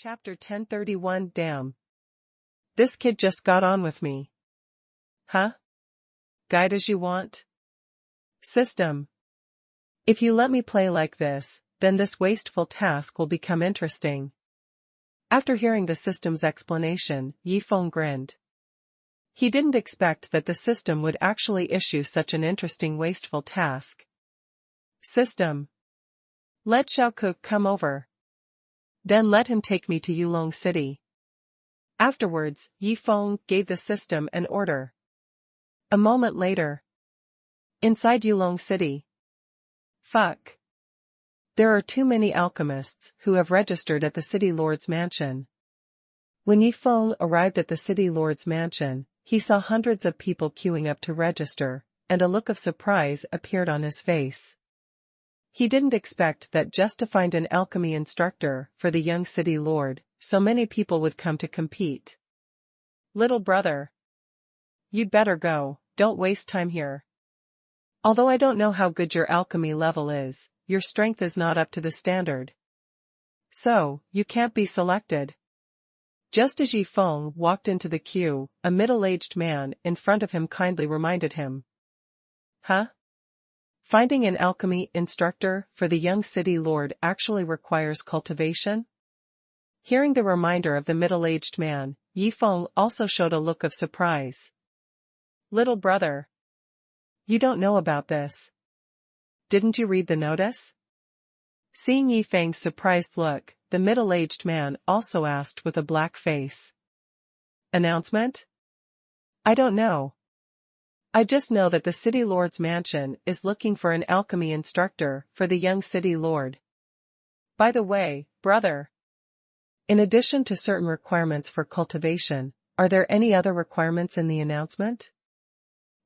Chapter 1031. Damn. This kid just got on with me. Huh? Guide as you want? System. If you let me play like this, then this wasteful task will become interesting. After hearing the system's explanation, Yifeng grinned. He didn't expect that the system would actually issue such an interesting wasteful task. System. Let Xiaoke come over. Then let him take me to Yulong City. Afterwards, Yifeng gave the system an order. A moment later. Inside Yulong City. Fuck. There are too many alchemists who have registered at the city lord's mansion. When Yifeng arrived at the city lord's mansion, he saw hundreds of people queuing up to register, and a look of surprise appeared on his face. He didn't expect that just to find an alchemy instructor for the young city lord, so many people would come to compete. Little brother. You'd better go, don't waste time here. Although I don't know how good your alchemy level is, your strength is not up to the standard. So, you can't be selected. Just as Yifeng walked into the queue, a middle-aged man in front of him kindly reminded him. Huh? Finding an alchemy instructor for the young city lord actually requires cultivation? Hearing the reminder of the middle-aged man, Yifeng also showed a look of surprise. Little brother. You don't know about this. Didn't you read the notice? Seeing Yifeng's surprised look, the middle-aged man also asked with a black face. Announcement? I don't know. I just know that the city lord's mansion is looking for an alchemy instructor for the young city lord. By the way, brother. In addition to certain requirements for cultivation, are there any other requirements in the announcement?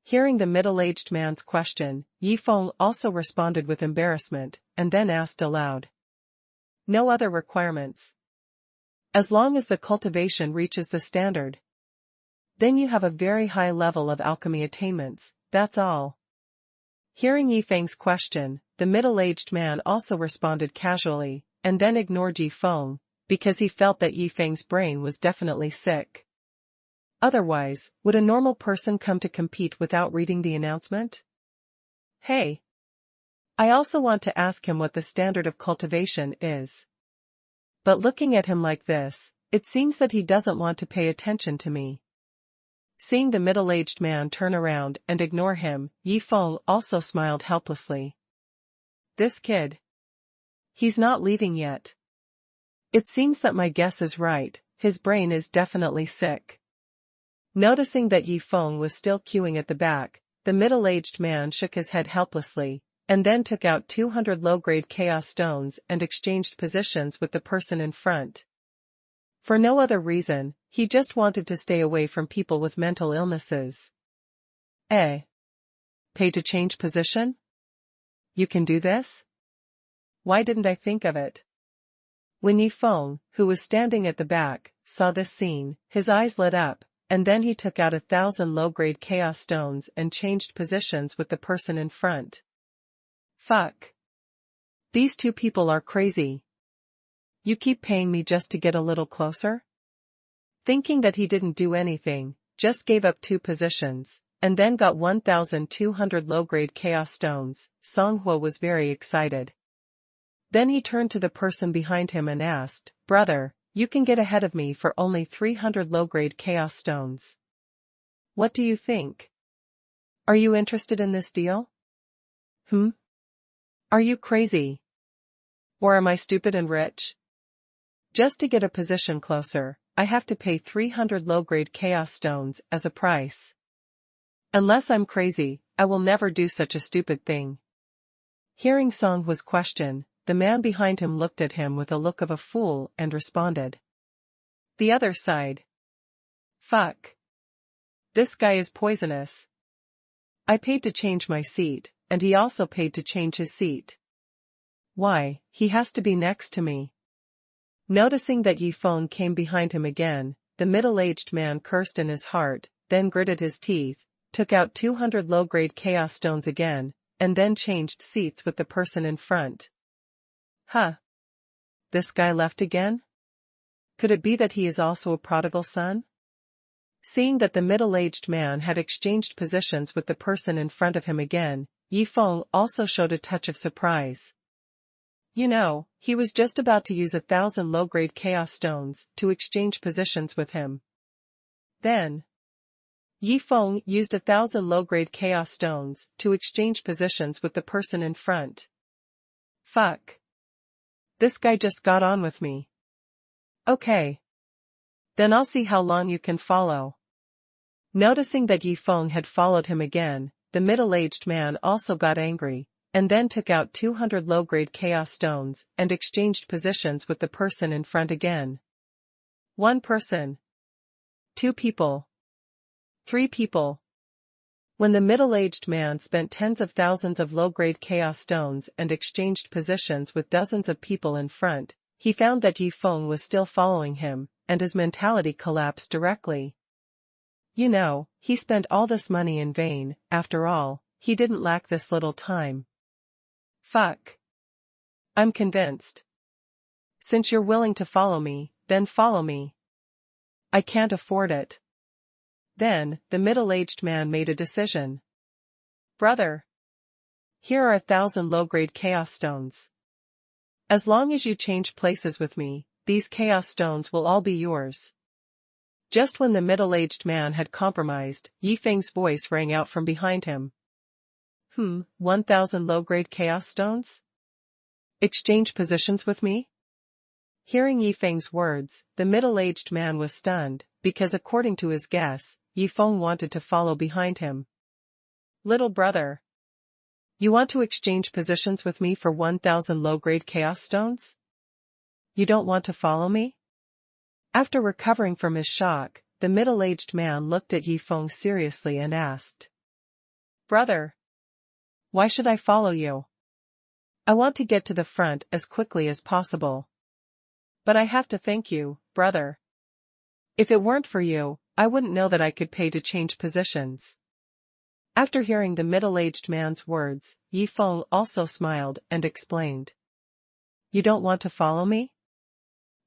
Hearing the middle-aged man's question, Yifeng also responded with embarrassment, and then asked aloud. No other requirements. As long as the cultivation reaches the standard. Then you have a very high level of alchemy attainments, that's all. Hearing Yifeng's question, the middle-aged man also responded casually, and then ignored Yifeng, because he felt that Yifeng's brain was definitely sick. Otherwise, would a normal person come to compete without reading the announcement? Hey. I also want to ask him what the standard of cultivation is. But looking at him like this, it seems that he doesn't want to pay attention to me. Seeing the middle-aged man turn around and ignore him, Yifeng also smiled helplessly. This kid. He's not leaving yet. It seems that my guess is right, his brain is definitely sick. Noticing that Yifeng was still queuing at the back, the middle-aged man shook his head helplessly, and then took out 200 low-grade chaos stones and exchanged positions with the person in front. For no other reason, he just wanted to stay away from people with mental illnesses. Pay to change position? You can do this? Why didn't I think of it? When Yifeng, who was standing at the back, saw this scene, his eyes lit up, and then he took out 1,000 low-grade chaos stones and changed positions with the person in front. Fuck. These two people are crazy. You keep paying me just to get a little closer? Thinking that he didn't do anything, just gave up 2 positions, and then got 1,200 low-grade chaos stones, Songhua was very excited. Then he turned to the person behind him and asked, Brother, you can get ahead of me for only 300 low-grade chaos stones. What do you think? Are you interested in this deal? Are you crazy? Or am I stupid and rich? Just to get a position closer, I have to pay 300 low-grade chaos stones as a price. Unless I'm crazy, I will never do such a stupid thing. Hearing Songhua's question, the man behind him looked at him with a look of a fool and responded. The other side. Fuck. This guy is poisonous. I paid to change my seat, and he also paid to change his seat. Why, he has to be next to me. Noticing that Yifeng came behind him again, the middle-aged man cursed in his heart, then gritted his teeth, took out 200 low-grade chaos stones again, and then changed seats with the person in front. Huh. This guy left again? Could it be that he is also a prodigal son? Seeing that the middle-aged man had exchanged positions with the person in front of him again, Yifeng also showed a touch of surprise. You know, he was just about to use 1,000 low-grade chaos stones to exchange positions with him. Then, Yifeng used 1,000 low-grade chaos stones to exchange positions with the person in front. Fuck. This guy just got on with me. Okay. Then I'll see how long you can follow. Noticing that Yifeng had followed him again, the middle-aged man also got angry, and then took out 200 low-grade chaos stones and exchanged positions with the person in front again. 1 person. 2 people. 3 people. When the middle-aged man spent tens of thousands of low-grade chaos stones and exchanged positions with dozens of people in front, he found that Yifeng was still following him, and his mentality collapsed directly. You know, he spent all this money in vain. After all, he didn't lack this little time. Fuck. I'm convinced. Since you're willing to follow me, then follow me. I can't afford it. Then, the middle-aged man made a decision. Brother. Here are 1,000 low-grade chaos stones. As long as you change places with me, these chaos stones will all be yours. Just when the middle-aged man had compromised, Yifeng's voice rang out from behind him. 1,000 low-grade chaos stones? Exchange positions with me? Hearing Yifeng's words, the middle-aged man was stunned, because according to his guess, Yifeng wanted to follow behind him. Little brother. You want to exchange positions with me for 1,000 low-grade chaos stones? You don't want to follow me? After recovering from his shock, the middle-aged man looked at Yifeng seriously and asked. Brother. Why should I follow you? I want to get to the front as quickly as possible. But I have to thank you, brother. If it weren't for you, I wouldn't know that I could pay to change positions. After hearing the middle-aged man's words, Yifeng also smiled and explained. You don't want to follow me?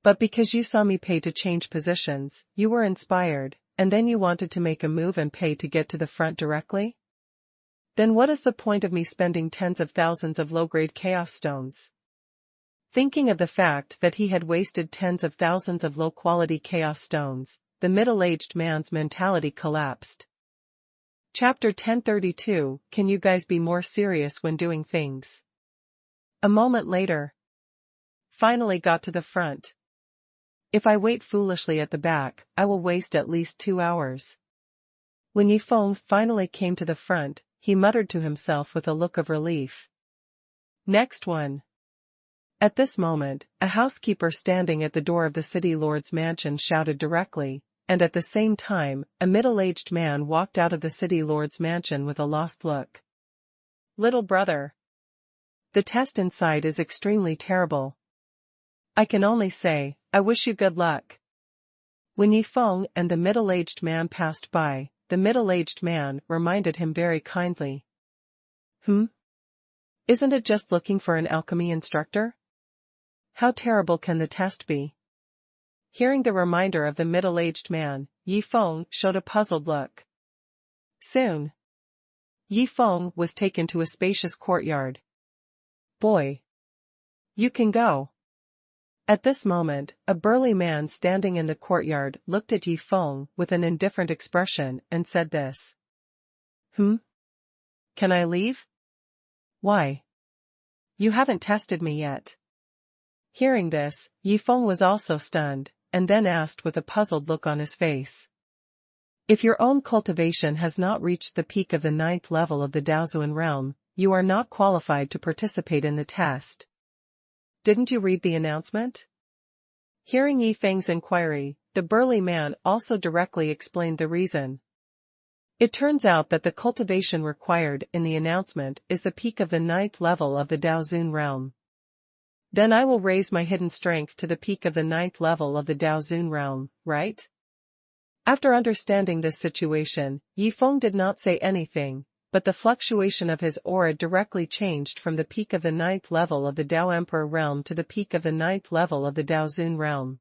But because you saw me pay to change positions, you were inspired, and then you wanted to make a move and pay to get to the front directly? Then what is the point of me spending tens of thousands of low-grade chaos stones? Thinking of the fact that he had wasted tens of thousands of low-quality chaos stones, the middle-aged man's mentality collapsed. Chapter 1032, Can you guys be more serious when doing things? A moment later. Finally got to the front. If I wait foolishly at the back, I will waste at least 2 hours. When Yifeng finally came to the front, he muttered to himself with a look of relief. Next one. At this moment, a housekeeper standing at the door of the city lord's mansion shouted directly, and at the same time, a middle-aged man walked out of the city lord's mansion with a lost look. Little brother. The test inside is extremely terrible. I can only say, I wish you good luck. When Yifeng and the middle-aged man passed by, the middle-aged man reminded him very kindly. Isn't it just looking for an alchemy instructor? How terrible can the test be? Hearing the reminder of the middle-aged man, Yifeng showed a puzzled look. Soon, Yifeng was taken to a spacious courtyard. Boy. You can go. At this moment, a burly man standing in the courtyard looked at Yifeng with an indifferent expression and said this. Can I leave? Why? You haven't tested me yet. Hearing this, Yifeng was also stunned, and then asked with a puzzled look on his face. If your own cultivation has not reached the peak of the 9th level of the Daozuan realm, you are not qualified to participate in the test. Didn't you read the announcement? Hearing Yifeng's inquiry, the burly man also directly explained the reason. It turns out that the cultivation required in the announcement is the peak of the 9th level of the Daozuan realm. Then I will raise my hidden strength to the peak of the 9th level of the Daozuan realm, right? After understanding this situation, Yifeng did not say anything, but the fluctuation of his aura directly changed from the peak of the 9th level of the Dao Emperor realm to the peak of the 9th level of the Daozuan realm.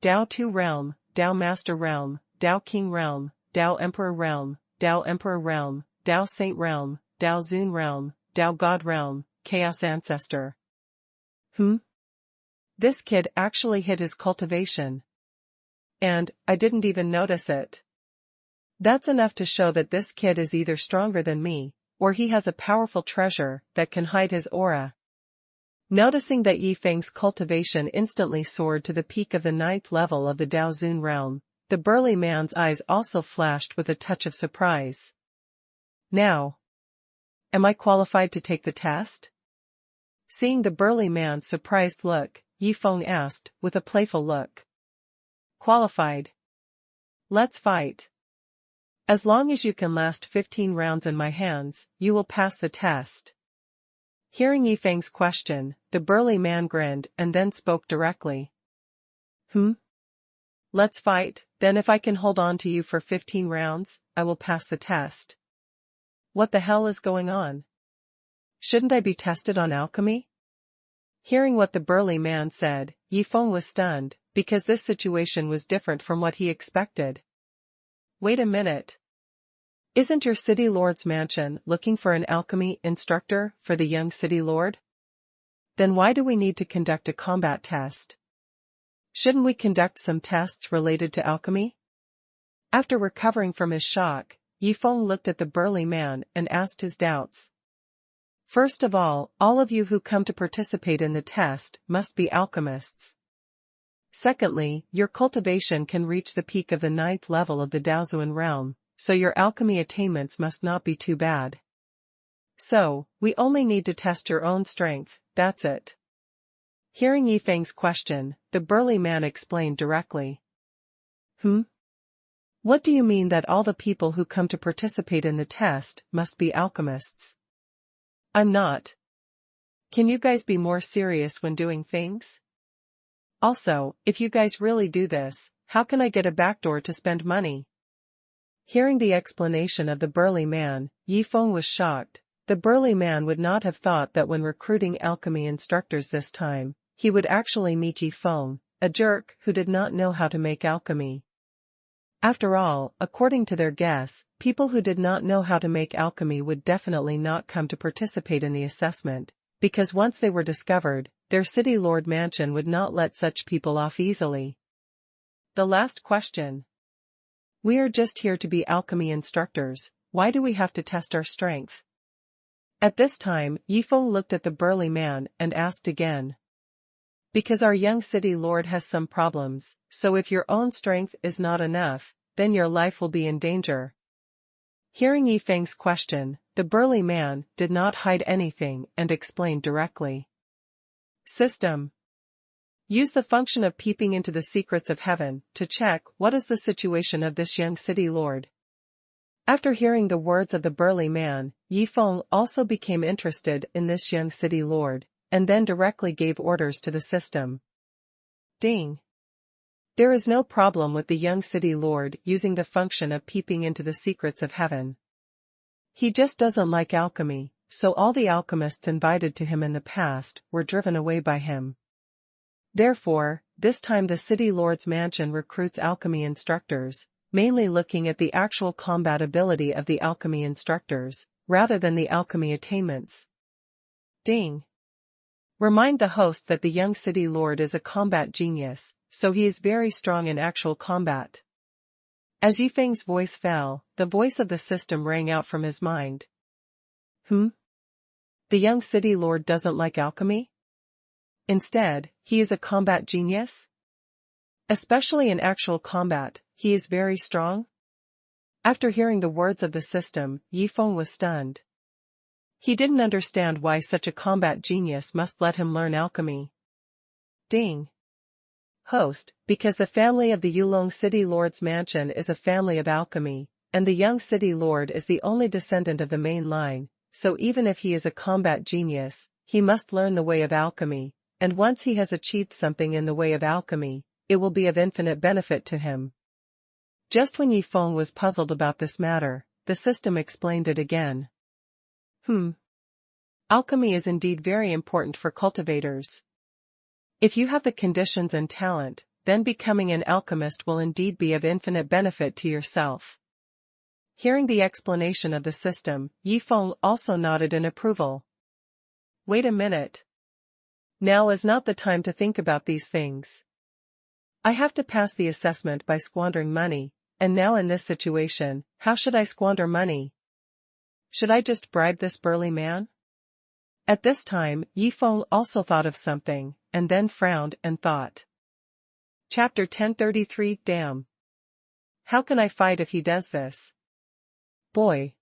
Dao 2 realm, Dao master realm, Dao king realm, Dao emperor realm, Dao emperor realm, Dao saint realm, Dao Zun realm, Dao god realm, chaos ancestor. This kid actually hit his cultivation. And, I didn't even notice it. That's enough to show that this kid is either stronger than me, or he has a powerful treasure that can hide his aura. Noticing that Yi Feng's cultivation instantly soared to the peak of the 9th level of the Dao Zun realm, the burly man's eyes also flashed with a touch of surprise. Now, am I qualified to take the test? Seeing the burly man's surprised look, Yi Feng asked, with a playful look. Qualified. Let's fight. As long as you can last 15 rounds in my hands, you will pass the test. Hearing Yi Feng's question, the burly man grinned and then spoke directly. Let's fight, then if I can hold on to you for 15 rounds, I will pass the test. What the hell is going on? Shouldn't I be tested on alchemy? Hearing what the burly man said, Yi Feng was stunned, because this situation was different from what he expected. Wait a minute. Isn't your city lord's mansion looking for an alchemy instructor for the young city lord? Then why do we need to conduct a combat test? Shouldn't we conduct some tests related to alchemy? After recovering from his shock, Yi Feng looked at the burly man and asked his doubts. First of all of you who come to participate in the test must be alchemists. Secondly, your cultivation can reach the peak of the 9th level of the Daozuan realm, so your alchemy attainments must not be too bad. So, we only need to test your own strength, that's it. Hearing Yi Feng's question, the burly man explained directly. What do you mean that all the people who come to participate in the test must be alchemists? I'm not. Can you guys be more serious when doing things? Also, if you guys really do this, how can I get a backdoor to spend money? Hearing the explanation of the burly man, Yi Feng was shocked. The burly man would not have thought that when recruiting alchemy instructors this time, he would actually meet Yi Feng, a jerk who did not know how to make alchemy. After all, according to their guess, people who did not know how to make alchemy would definitely not come to participate in the assessment, because once they were discovered, their city lord mansion would not let such people off easily. The last question. We are just here to be alchemy instructors, why do we have to test our strength? At this time, Yi Feng looked at the burly man and asked again. Because our young city lord has some problems, so if your own strength is not enough, then your life will be in danger. Hearing Yi Feng's question, the burly man did not hide anything and explained directly. System. Use the function of peeping into the secrets of heaven to check what is the situation of this young city lord. After hearing the words of the burly man, Yi Feng also became interested in this young city lord, and then directly gave orders to the system. Ding. There is no problem with the young city lord using the function of peeping into the secrets of heaven. He just doesn't like alchemy, so all the alchemists invited to him in the past were driven away by him. Therefore, this time the city lord's mansion recruits alchemy instructors, mainly looking at the actual combat ability of the alchemy instructors, rather than the alchemy attainments. Ding. Remind the host that the young city lord is a combat genius, so he is very strong in actual combat. As Yi Feng's voice fell, the voice of the system rang out from his mind. The young city lord doesn't like alchemy? Instead, he is a combat genius? Especially in actual combat, he is very strong? After hearing the words of the system, Yi Feng was stunned. He didn't understand why such a combat genius must let him learn alchemy. Ding. Host, because the family of the Yulong City Lord's mansion is a family of alchemy, and the young city lord is the only descendant of the main line, so even if he is a combat genius, he must learn the way of alchemy, and once he has achieved something in the way of alchemy, it will be of infinite benefit to him. Just when Yi Feng was puzzled about this matter, the system explained it again. Alchemy is indeed very important for cultivators. If you have the conditions and talent, then becoming an alchemist will indeed be of infinite benefit to yourself. Hearing the explanation of the system, Yifeng also nodded in approval. Wait a minute. Now is not the time to think about these things. I have to pass the assessment by squandering money, and now in this situation, how should I squander money? Should I just bribe this burly man? At this time, Yifeng also thought of something, and then frowned and thought. Chapter 1033 Damn. How can I fight if he does this? Boy.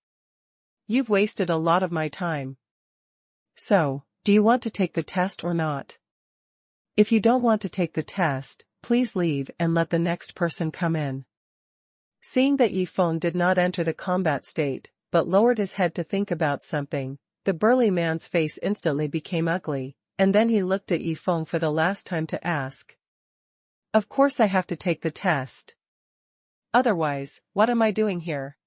You've wasted a lot of my time. So, do you want to take the test or not? If you don't want to take the test, please leave and let the next person come in. Seeing that Yifeng did not enter the combat state, but lowered his head to think about something, the burly man's face instantly became ugly, and then he looked at Yifeng for the last time to ask. Of course I have to take the test. Otherwise, what am I doing here?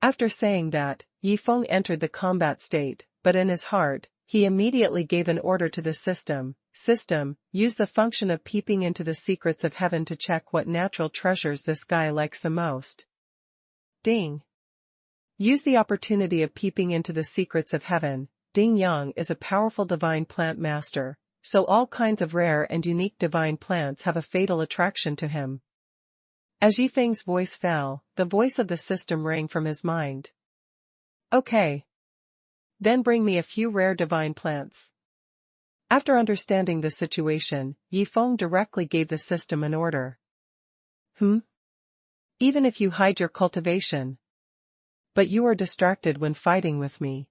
After saying that, Yifeng entered the combat state, but in his heart, he immediately gave an order to the system. System, use the function of peeping into the secrets of heaven to check what natural treasures this guy likes the most. Ding. Use the opportunity of peeping into the secrets of heaven. Ding Yang is a powerful divine plant master, so all kinds of rare and unique divine plants have a fatal attraction to him. As Yifeng's voice fell, the voice of the system rang from his mind. Okay. Then bring me a few rare divine plants. After understanding the situation, Yifeng directly gave the system an order. Even if you hide your cultivation. But you are distracted when fighting with me.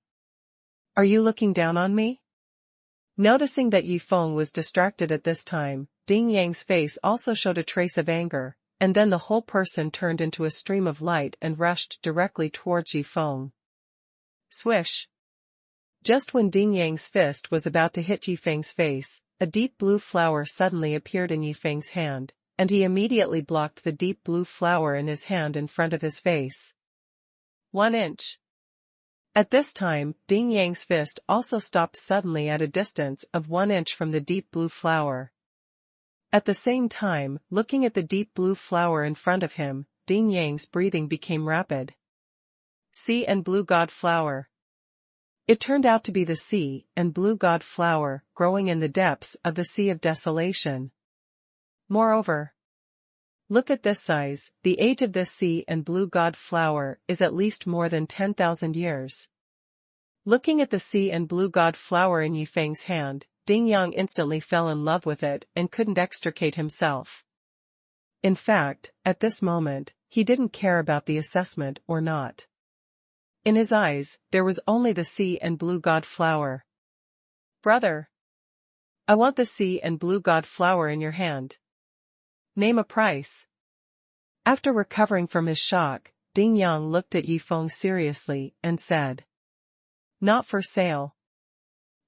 Are you looking down on me? Noticing that Yifeng was distracted at this time, Ding Yang's face also showed a trace of anger, and then the whole person turned into a stream of light and rushed directly towards Yifeng. Swish! Just when Ding Yang's fist was about to hit Yifeng's face, a deep blue flower suddenly appeared in Yifeng's hand, and he immediately blocked the deep blue flower in his hand in front of his face. 1 inch. At this time, Ding Yang's fist also stopped suddenly at a distance of 1 inch from the deep blue flower. At the same time, looking at the deep blue flower in front of him, Ding Yang's breathing became rapid. Sea and blue god flower. It turned out to be the sea and blue god flower growing in the depths of the Sea of Desolation. Moreover, look at this size. The age of this sea and blue god flower is at least more than 10,000 years. Looking at the sea and blue god flower in Yifeng's hand, Ding Yang instantly fell in love with it and couldn't extricate himself. In fact, at this moment, he didn't care about the assessment or not. In his eyes, there was only the sea and blue god flower. Brother! I want the sea and blue god flower in your hand. Name a price. After recovering from his shock, Ding Yang looked at Yifeng seriously and said. Not for sale.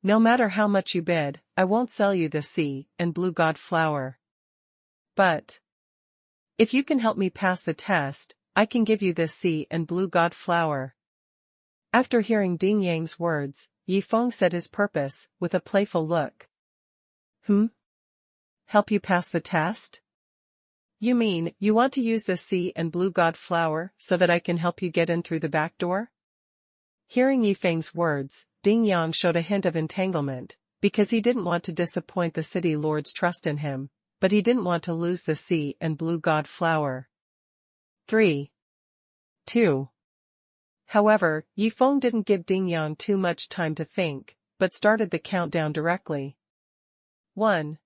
No matter how much you bid, I won't sell you the sea and blue god flower. But if you can help me pass the test, I can give you this sea and blue god flower. After hearing Ding Yang's words, Yifeng said his purpose, with a playful look. Help you pass the test? You mean, you want to use the sea and blue god flower so that I can help you get in through the back door? Hearing Yifeng's words, Ding Yang showed a hint of entanglement, because he didn't want to disappoint the city lord's trust in him, but he didn't want to lose the sea and blue god flower. 3. 2. However, Yifeng didn't give Ding Yang too much time to think, but started the countdown directly. 1.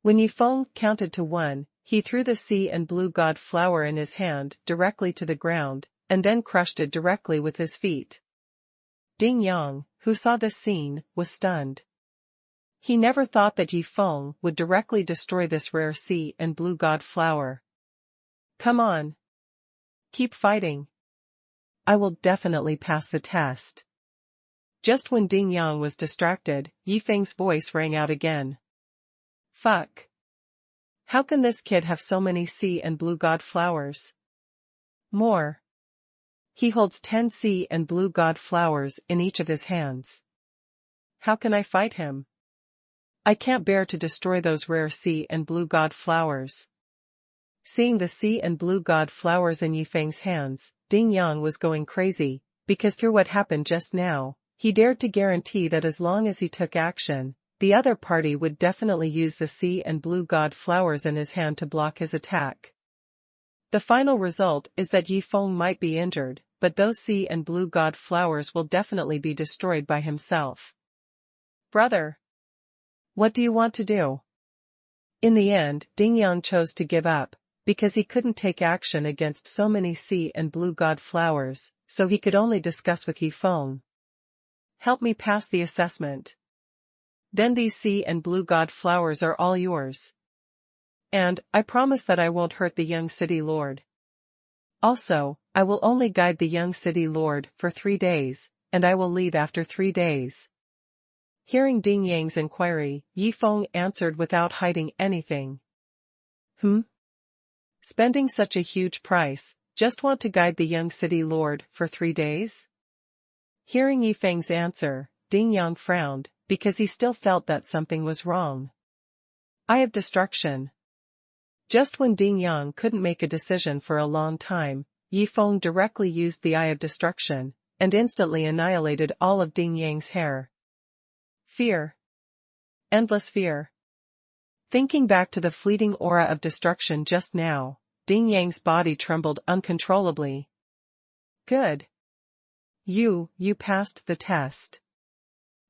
When Yifeng counted to 1, he threw the sea and blue god flower in his hand directly to the ground, and then crushed it directly with his feet. Ding Yang, who saw this scene, was stunned. He never thought that Yifeng would directly destroy this rare sea and blue god flower. Come on. Keep fighting. I will definitely pass the test. Just when Ding Yang was distracted, Yifeng's voice rang out again. Fuck. How can this kid have so many sea and blue god flowers? More. He holds 10 sea and blue god flowers in each of his hands. How can I fight him? I can't bear to destroy those rare sea and blue god flowers. Seeing the sea and blue god flowers in Yifeng's hands, Ding Yang was going crazy, because through what happened just now, he dared to guarantee that as long as he took action, the other party would definitely use the sea and blue god flowers in his hand to block his attack. The final result is that Yifeng might be injured, but those sea and blue god flowers will definitely be destroyed by himself. Brother, what do you want to do? In the end, Ding Yang chose to give up, because he couldn't take action against so many sea and blue god flowers, so he could only discuss with Yifeng. Help me pass the assessment. Then these sea and blue god flowers are all yours. And, I promise that I won't hurt the young city lord. Also, I will only guide the young city lord for 3 days, and I will leave after 3 days. Hearing Ding Yang's inquiry, Yifeng answered without hiding anything. Spending such a huge price, just want to guide the young city lord for 3 days? Hearing Yifeng's answer, Ding Yang frowned, because he still felt that something was wrong. Eye of Destruction. Just when Ding Yang couldn't make a decision for a long time, Yifeng directly used the Eye of Destruction, and instantly annihilated all of Ding Yang's hair. Fear. Endless fear. Thinking back to the fleeting aura of destruction just now, Ding Yang's body trembled uncontrollably. Good. You passed the test.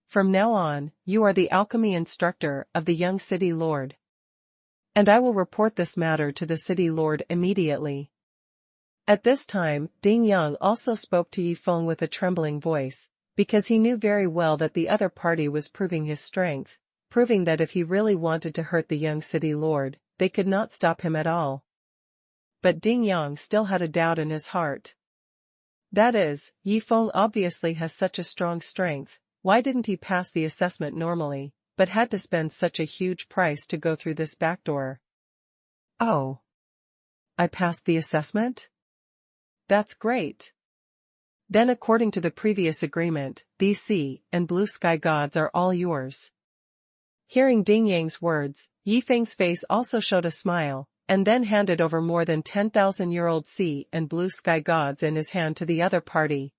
From now on, you are the alchemy instructor of the young city lord. And I will report this matter to the city lord immediately. At this time, Ding Yang also spoke to Yifeng with a trembling voice, because he knew very well that the other party was proving his strength, proving that if he really wanted to hurt the young city lord, they could not stop him at all. But Ding Yang still had a doubt in his heart. That is, Yifeng obviously has such a strong strength, why didn't he pass the assessment normally, but had to spend such a huge price to go through this back door? Oh. I passed the assessment? That's great. Then according to the previous agreement, these sea and blue sky gods are all yours. Hearing Ding Yang's words, Yifeng's face also showed a smile, and then handed over more than 10,000-year-old sea and blue sky gods in his hand to the other party.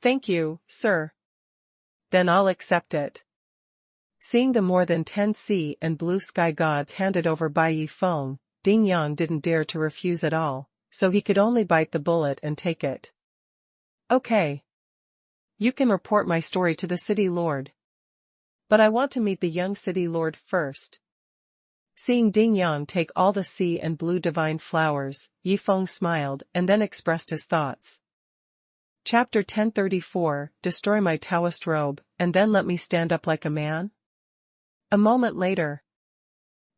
Thank you, sir. Then I'll accept it. Seeing the more than 10 sea and blue sky gods handed over by Yifeng, Ding Yang didn't dare to refuse at all, so he could only bite the bullet and take it. Okay. You can report my story to the city lord. But I want to meet the young city lord first. Seeing Ding Yang take all the sea and blue divine flowers, Yifeng smiled and then expressed his thoughts. Chapter 1034, Destroy my Taoist robe, and then let me stand up like a man? A moment later.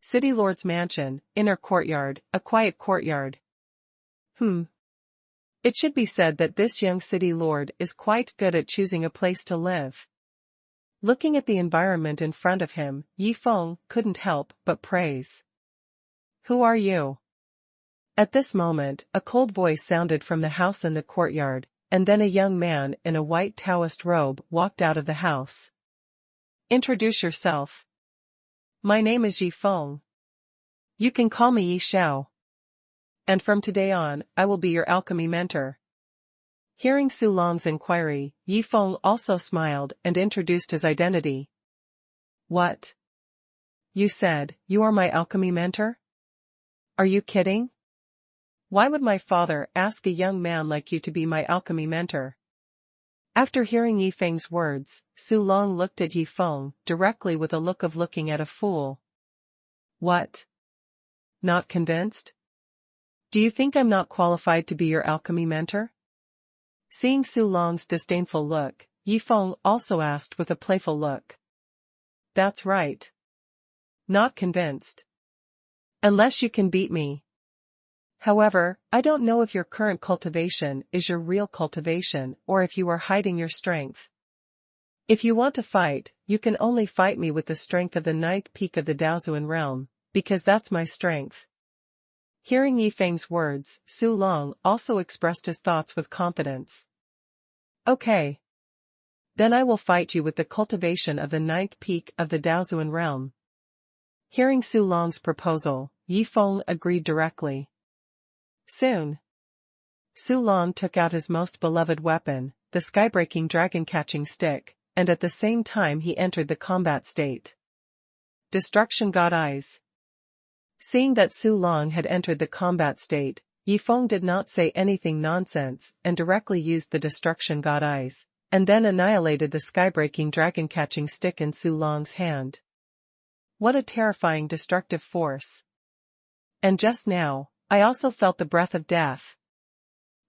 City Lord's mansion, inner courtyard, a quiet courtyard. It should be said that this young city lord is quite good at choosing a place to live. Looking at the environment in front of him, Yifeng couldn't help but praise. Who are you? At this moment, a cold voice sounded from the house in the courtyard, and then a young man in a white Taoist robe walked out of the house. Introduce yourself. My name is Yifeng. You can call me Yi Xiao. And from today on, I will be your alchemy mentor. Hearing Su Long's inquiry, Yifeng also smiled and introduced his identity. What? You said, you are my alchemy mentor? Are you kidding? Why would my father ask a young man like you to be my alchemy mentor? After hearing Yifeng's words, Su Long looked at Yifeng directly with a look of looking at a fool. What? Not convinced? Do you think I'm not qualified to be your alchemy mentor? Seeing Su Long's disdainful look, Yifeng also asked with a playful look. That's right. Not convinced. Unless you can beat me. However, I don't know if your current cultivation is your real cultivation or if you are hiding your strength. If you want to fight, you can only fight me with the strength of the 9th peak of the Daozuan realm, because that's my strength. Hearing Yifeng's words, Su Long also expressed his thoughts with confidence. Okay. Then I will fight you with the cultivation of the ninth peak of the Daozuan realm. Hearing Su Long's proposal, Yi Feng agreed directly. Soon, Su Long took out his most beloved weapon, the skybreaking dragon-catching stick, and at the same time he entered the combat state. Destruction God Eyes. Seeing that Su Long had entered the combat state, Yi Feng did not say anything nonsense and directly used the Destruction God Eyes, and then annihilated the skybreaking dragon-catching stick in Su Long's hand. What a terrifying destructive force. And just now, I also felt the breath of death.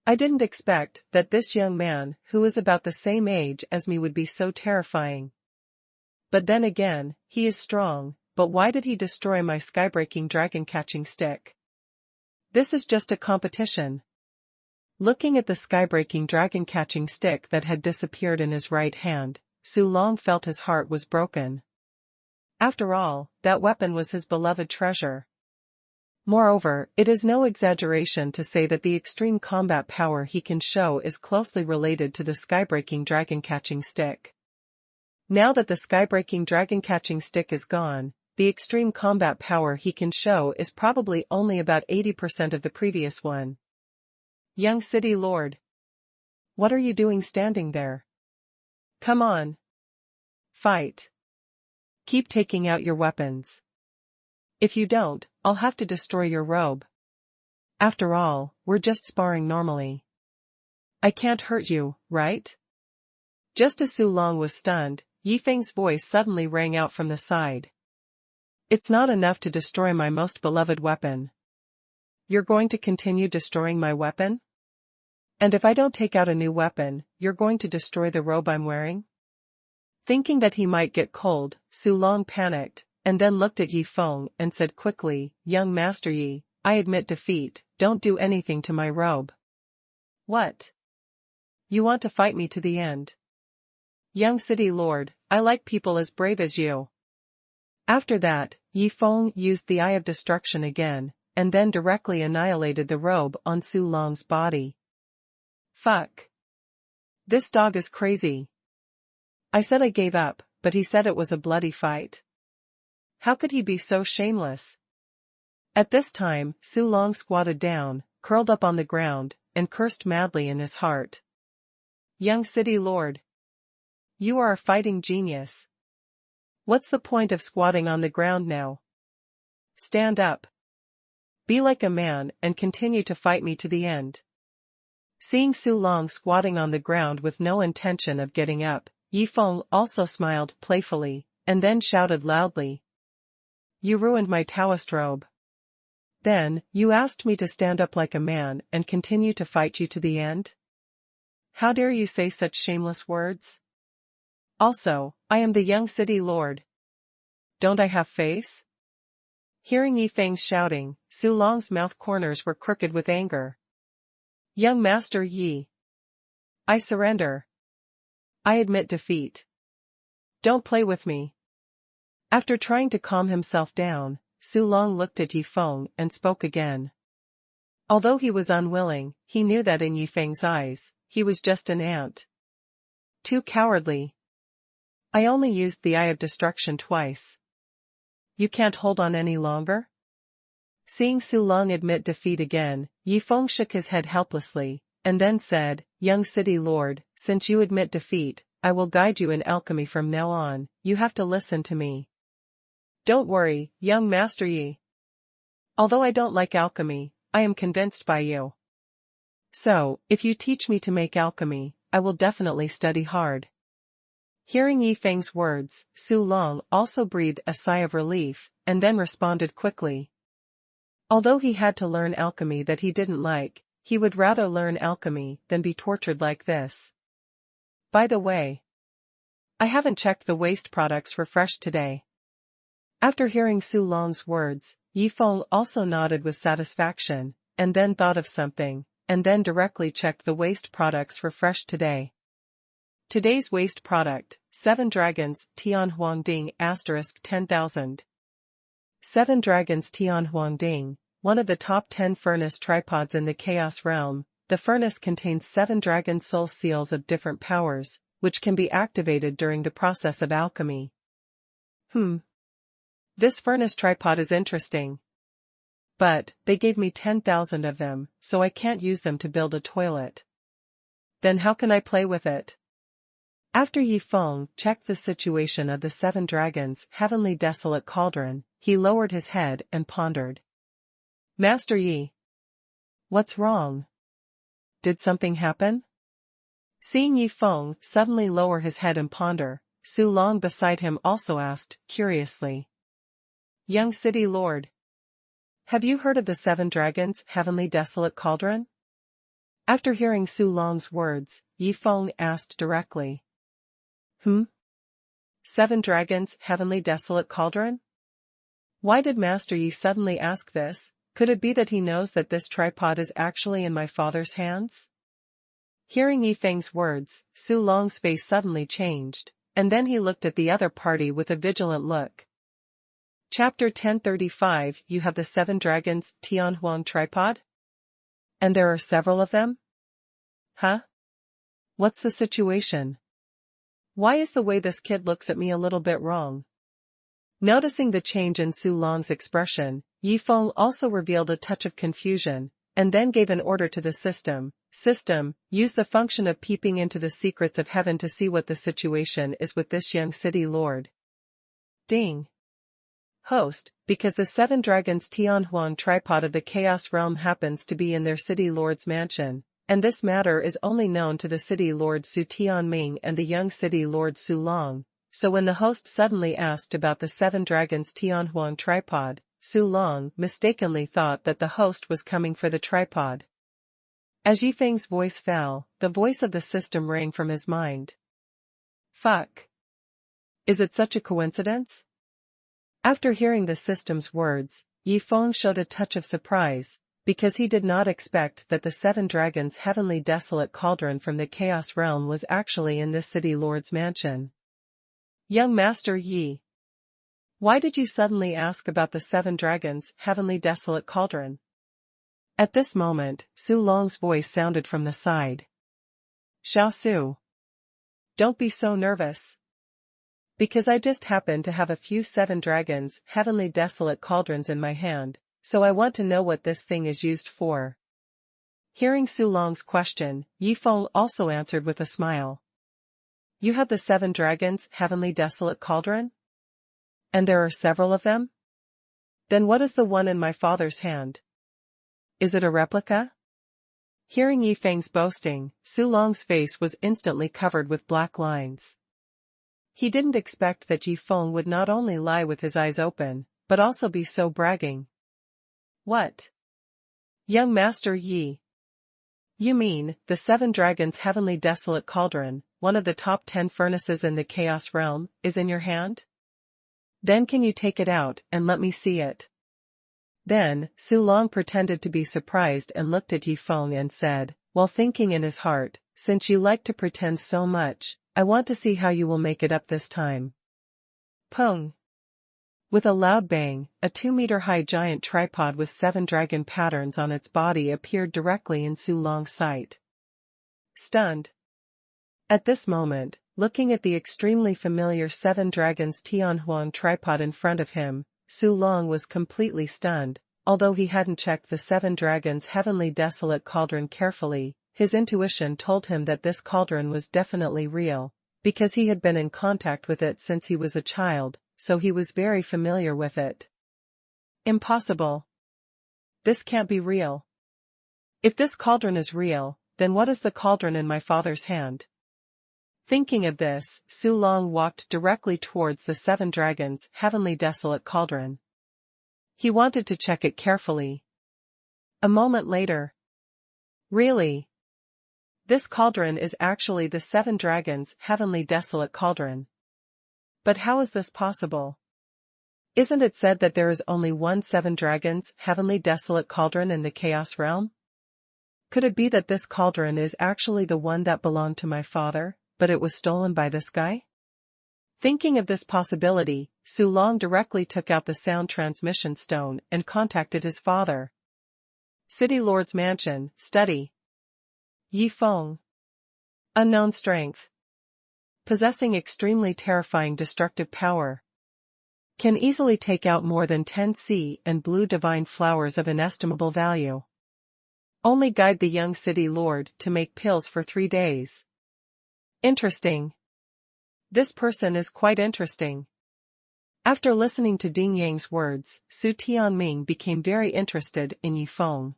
I didn't expect that this young man, who is about the same age as me, would be so terrifying. But then again, he is strong, but why did he destroy my skybreaking dragon-catching stick? This is just a competition. Looking at the skybreaking dragon-catching stick that had disappeared in his right hand, Su Long felt his heart was broken. After all, that weapon was his beloved treasure. Moreover, it is no exaggeration to say that the extreme combat power he can show is closely related to the skybreaking dragon-catching stick. Now that the skybreaking dragon-catching stick is gone, the extreme combat power he can show is probably only about 80% of the previous one. Young City Lord. What are you doing standing there? Come on. Fight. Keep taking out your weapons. If you don't, I'll have to destroy your robe. After all, we're just sparring normally. I can't hurt you, right? Just as Su Long was stunned, Yi Feng's voice suddenly rang out from the side. It's not enough to destroy my most beloved weapon. You're going to continue destroying my weapon? And if I don't take out a new weapon, you're going to destroy the robe I'm wearing? Thinking that he might get cold, Su Long panicked, and then looked at Yi Feng and said quickly, Young Master Yi, I admit defeat, don't do anything to my robe. What? You want to fight me to the end? Young City Lord, I like people as brave as you. After that, Yi Feng used the Eye of Destruction again, and then directly annihilated the robe on Su Long's body. Fuck. This dog is crazy. I said I gave up, but he said it was a bloody fight. How could he be so shameless? At this time, Su Long squatted down, curled up on the ground, and cursed madly in his heart. Young City Lord. You are a fighting genius. What's the point of squatting on the ground now? Stand up. Be like a man and continue to fight me to the end. Seeing Su Long squatting on the ground with no intention of getting up, Yi Feng also smiled playfully, and then shouted loudly. You ruined my Taoist robe. Then, you asked me to stand up like a man and continue to fight you to the end? How dare you say such shameless words? Also, I am the Young City Lord. Don't I have face? Hearing Yi Feng's shouting, Su Long's mouth corners were crooked with anger. Young Master Yi. I surrender. I admit defeat. Don't play with me. After trying to calm himself down, Su Long looked at Yi Feng and spoke again. Although he was unwilling, he knew that in Yi Feng's eyes, he was just an ant. Too cowardly. I only used the Eye of Destruction twice. You can't hold on any longer? Seeing Su Long admit defeat again, Yi Feng shook his head helplessly, and then said, Young City Lord, since you admit defeat, I will guide you in alchemy from now on, you have to listen to me. Don't worry, young Master Yi. Although I don't like alchemy, I am convinced by you. So, if you teach me to make alchemy, I will definitely study hard. Hearing Yi Feng's words, Su Long also breathed a sigh of relief, and then responded quickly. Although he had to learn alchemy that he didn't like, he would rather learn alchemy than be tortured like this. By the way, I haven't checked the waste products refreshed today. After hearing Su Long's words, Yi Feng also nodded with satisfaction, and then thought of something, and then directly checked the waste products refreshed today. Today's waste product, 7 Dragons Tian Huang Ding * 10,000. 7 Dragons Tian Huang Ding, one of the top 10 furnace tripods in the Chaos realm. The furnace contains 7 dragon soul seals of different powers, which can be activated during the process of alchemy. This furnace tripod is interesting. But, they gave me 10,000 of them, so I can't use them to build a toilet. Then how can I play with it? After Yi Feng checked the situation of the 7 dragons' heavenly desolate cauldron, he lowered his head and pondered. Master Yi. What's wrong? Did something happen? Seeing Yi Feng suddenly lower his head and ponder, Su Long beside him also asked, curiously. Young city lord. Have you heard of the 7 dragons' heavenly desolate cauldron? After hearing Su Long's words, Yi Feng asked directly. 7 dragons' heavenly desolate cauldron? Why did Master Yi suddenly ask this? Could it be that he knows that this tripod is actually in my father's hands? Hearing Yi Feng's words, Su Long's face suddenly changed, and then he looked at the other party with a vigilant look. Chapter 1035 You have the 7 dragons' Tianhuang tripod? And there are several of them? Huh? What's the situation? Why is the way this kid looks at me a little bit wrong? Noticing the change in Su Long's expression, Yi Feng also revealed a touch of confusion, and then gave an order to the system. System, use the function of peeping into the secrets of heaven to see what the situation is with this young city lord. Ding. Host, because the 7 dragons' Tianhuang tripod of the Chaos Realm happens to be in their city lord's mansion, and this matter is only known to the city lord Su Tianming and the young city lord Su Long, so when the host suddenly asked about the 7 dragons' Tianhuang tripod, Su Long mistakenly thought that the host was coming for the tripod. As Yi Feng's voice fell, the voice of the system rang from his mind. Fuck. Is it such a coincidence? After hearing the system's words, Yi Feng showed a touch of surprise, because he did not expect that the 7 dragons' heavenly desolate cauldron from the Chaos Realm was actually in this city lord's mansion. Young Master Yi. Why did you suddenly ask about the 7 dragons' heavenly desolate cauldron? At this moment, Su Long's voice sounded from the side. Xiao Su. Don't be so nervous. Because I just happen to have a few 7 dragons' heavenly desolate cauldrons in my hand, so I want to know what this thing is used for. Hearing Su Long's question, Yi Feng also answered with a smile. You have the 7 dragons' heavenly desolate cauldron? And there are several of them? Then what is the one in my father's hand? Is it a replica? Hearing Yi Feng's boasting, Su Long's face was instantly covered with black lines. He didn't expect that Yi Feng would not only lie with his eyes open, but also be so bragging. What? Young Master Yi. You mean, the 7 dragons' heavenly desolate cauldron, one of the top 10 furnaces in the Chaos Realm, is in your hand? Then can you take it out and let me see it? Then, Su Long pretended to be surprised and looked at Yi Feng and said, while thinking in his heart, since you like to pretend so much, I want to see how you will make it up this time. Pung. With a loud bang, a 2-meter-high giant tripod with 7 dragon patterns on its body appeared directly in Su Long's sight. Stunned. At this moment, looking at the extremely familiar 7 dragons' Tianhuang tripod in front of him, Su Long was completely stunned. Although he hadn't checked the 7 dragons' heavenly desolate cauldron carefully, his intuition told him that this cauldron was definitely real, because he had been in contact with it since he was a child, so he was very familiar with it. Impossible. This can't be real. If this cauldron is real, then what is the cauldron in my father's hand? Thinking of this, Su Long walked directly towards the 7 dragons' heavenly desolate cauldron. He wanted to check it carefully. A moment later. Really? This cauldron is actually the 7 dragons' heavenly desolate cauldron. But how is this possible? Isn't it said that there is only one 7 dragons' heavenly desolate cauldron in the Chaos Realm? Could it be that this cauldron is actually the one that belonged to my father, but it was stolen by this guy? Thinking of this possibility, Su Long directly took out the sound transmission stone and contacted his father. City Lord's Mansion, Study. Yi Feng. Unknown strength. possessing extremely terrifying destructive power. Can easily take out more than 10 sea and blue divine flowers of inestimable value. Only guide the young city lord to make pills for 3 days. Interesting. This person is quite interesting. After listening to Ding Yang's words, Su Tianming became very interested in Yi Feng.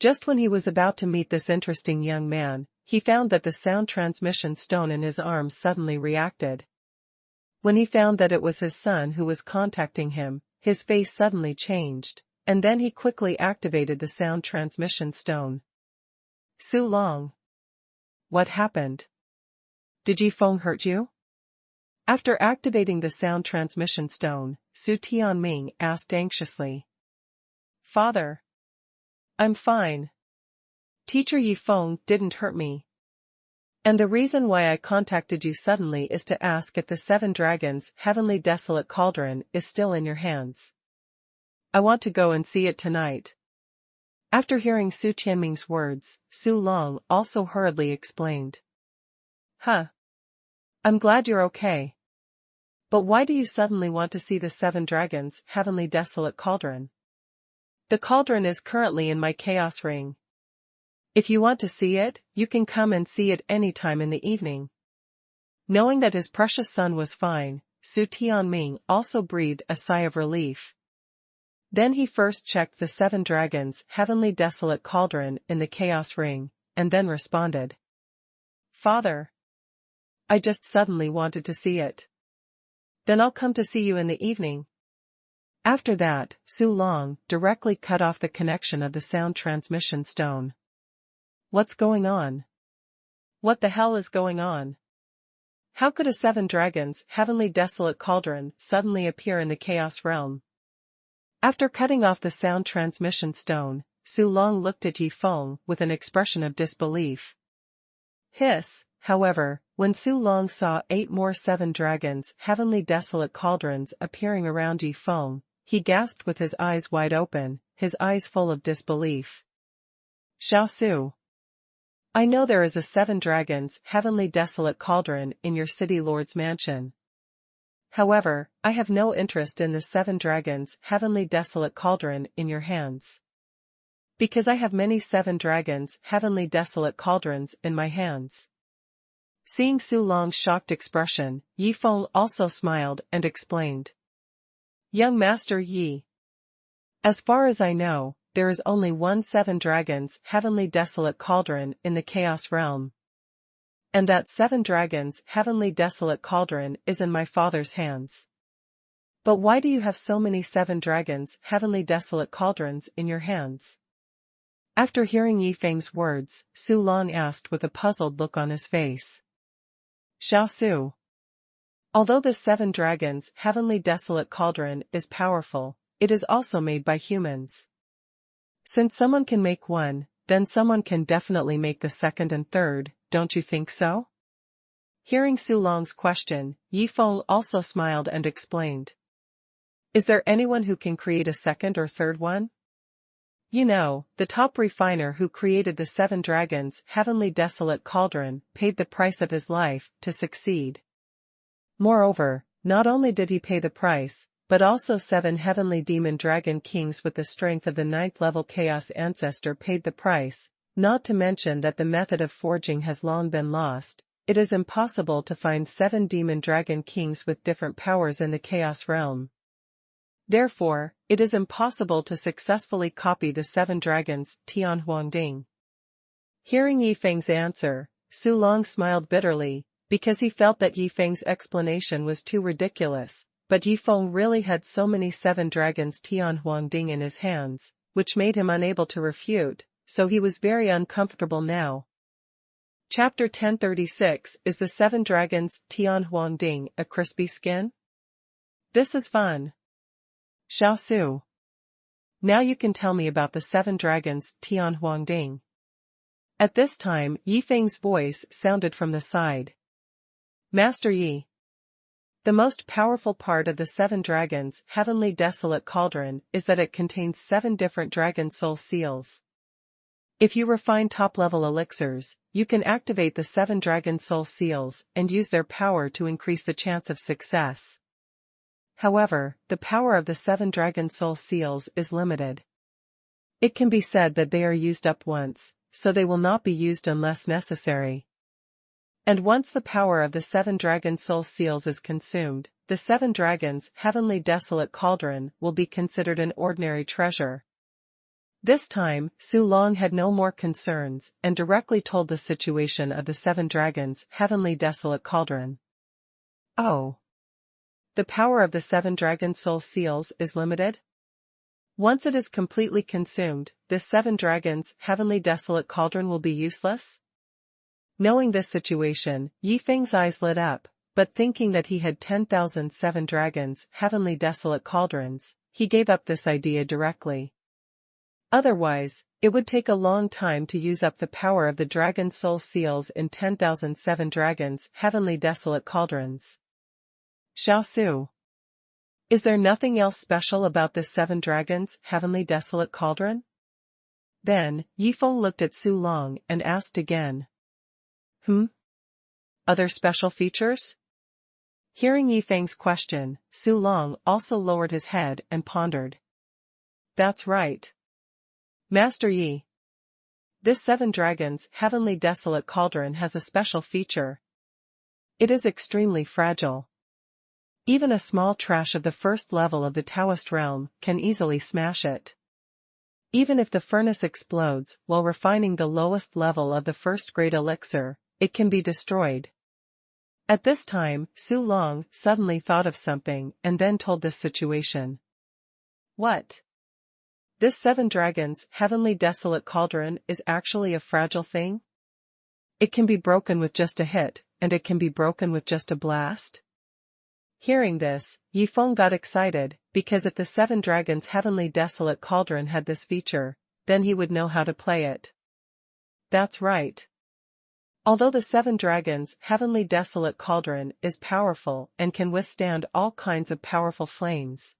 Just when he was about to meet this interesting young man, he found that the sound transmission stone in his arms suddenly reacted. When he found that it was his son who was contacting him, his face suddenly changed, and then he quickly activated the sound transmission stone. Su Long. What happened? Did Yi Feng hurt you? After activating the sound transmission stone, Su Tianming asked anxiously. Father. I'm fine. Teacher Yi Feng didn't hurt me. And the reason why I contacted you suddenly is to ask if the 7 dragons' heavenly desolate cauldron is still in your hands. I want to go and see it tonight. After hearing Su Tianming's words, Su Long also hurriedly explained. Huh. I'm glad you're okay. But why do you suddenly want to see the 7 dragons' heavenly desolate cauldron? The cauldron is currently in my chaos ring. If you want to see it, you can come and see it any time in the evening. Knowing that his precious son was fine, Su Tianming also breathed a sigh of relief. Then he first checked the 7 dragons' heavenly desolate cauldron in the chaos ring, and then responded. Father. I just suddenly wanted to see it. Then I'll come to see you in the evening. After that, Su Long directly cut off the connection of the sound transmission stone. What's going on? What the hell is going on? How could a 7 dragons' heavenly desolate cauldron suddenly appear in the chaos realm? After cutting off the sound transmission stone, Su Long looked at Yi Feng with an expression of disbelief. However, when Su Long saw 8 more 7 dragons' heavenly desolate cauldrons appearing around Yi Feng, he gasped with his eyes wide open, his eyes full of disbelief. Xiao Su. I know there is a 7 dragons' heavenly desolate cauldron in your city lord's mansion. However, I have no interest in the 7 dragons' heavenly desolate cauldron in your hands. Because I have many 7 dragons' heavenly desolate cauldrons in my hands. Seeing Su Long's shocked expression, Yi Feng also smiled and explained. Young Master Yi. As far as I know, there is only one 7 dragons' heavenly desolate cauldron in the chaos realm. And that 7 dragons' heavenly desolate cauldron is in my father's hands. But why do you have so many 7 dragons' heavenly desolate cauldrons in your hands? After hearing Yi Feng's words, Su Long asked with a puzzled look on his face. Xiao Su. Although the 7 dragons' heavenly desolate cauldron is powerful, it is also made by humans. Since someone can make one, then someone can definitely make the second and third, don't you think so? Hearing Su Long's question, Yi Feng also smiled and explained. Is there anyone who can create a second or third one? You know, the top refiner who created the 7 dragons' heavenly desolate cauldron paid the price of his life to succeed. Moreover, not only did he pay the price, but also 7 heavenly demon dragon kings with the strength of the 9th level chaos ancestor paid the price, not to mention that the method of forging has long been lost. It is impossible to find 7 demon dragon kings with different powers in the chaos realm. Therefore, it is impossible to successfully copy the 7 dragons Tian Huangding. Hearing Yi Feng's answer, Su Long smiled bitterly, because he felt that Yi Feng's explanation was too ridiculous. But Yi Feng really had so many 7 dragons Tian Huangding in his hands, which made him unable to refute, so he was very uncomfortable now. Chapter 1036 Is the 7 dragons Tian Huangding a crispy skin? This is fun. Xiao Su. Now you can tell me about the 7 dragons Tian Huangding. At this time Yi Feng's voice sounded from the side. Master Yi. The most powerful part of the 7 dragons' heavenly desolate cauldron is that it contains 7 different dragon soul seals. If you refine top-level elixirs, you can activate the 7 Dragon Soul Seals and use their power to increase the chance of success. However, the power of the 7 Dragon Soul Seals is limited. It can be said that they are used up once, so they will not be used unless necessary. And once the power of the 7 Dragon Soul Seals is consumed, the 7 Dragons' Heavenly Desolate Cauldron will be considered an ordinary treasure. This time, Su Long had no more concerns and directly told the situation of the 7 Dragons' Heavenly Desolate Cauldron. Oh. The power of the 7 Dragon Soul Seals is limited? Once it is completely consumed, this 7 Dragons' Heavenly Desolate Cauldron will be useless? Knowing this situation, Yi Feng's eyes lit up, but thinking that he had 10,000 7 Dragons' Heavenly Desolate Cauldrons, he gave up this idea directly. Otherwise, it would take a long time to use up the power of the Dragon Soul Seals in 10,000 7 Dragons' Heavenly Desolate Cauldrons. Xiao Su. Is there nothing else special about this 7 Dragons' Heavenly Desolate Cauldron? Then, Yi Feng looked at Su Long and asked again. Other special features? Hearing Yi Feng's question, Su Long also lowered his head and pondered. That's right. Master Yi. This 7 Dragons' Heavenly Desolate Cauldron has a special feature. It is extremely fragile. Even a small trash of the first level of the Taoist realm can easily smash it. Even if the furnace explodes while refining the lowest level of the first grade elixir, it can be destroyed. At this time, Su Long suddenly thought of something and then told this situation. What? This 7 Dragons' Heavenly Desolate Cauldron is actually a fragile thing? It can be broken with just a hit, and it can be broken with just a blast? Hearing this, Yi Feng got excited, because if the 7 Dragons' Heavenly Desolate Cauldron had this feature, then he would know how to play it. That's right. Although the 7 Dragons' Heavenly Desolate Cauldron is powerful and can withstand all kinds of powerful flames,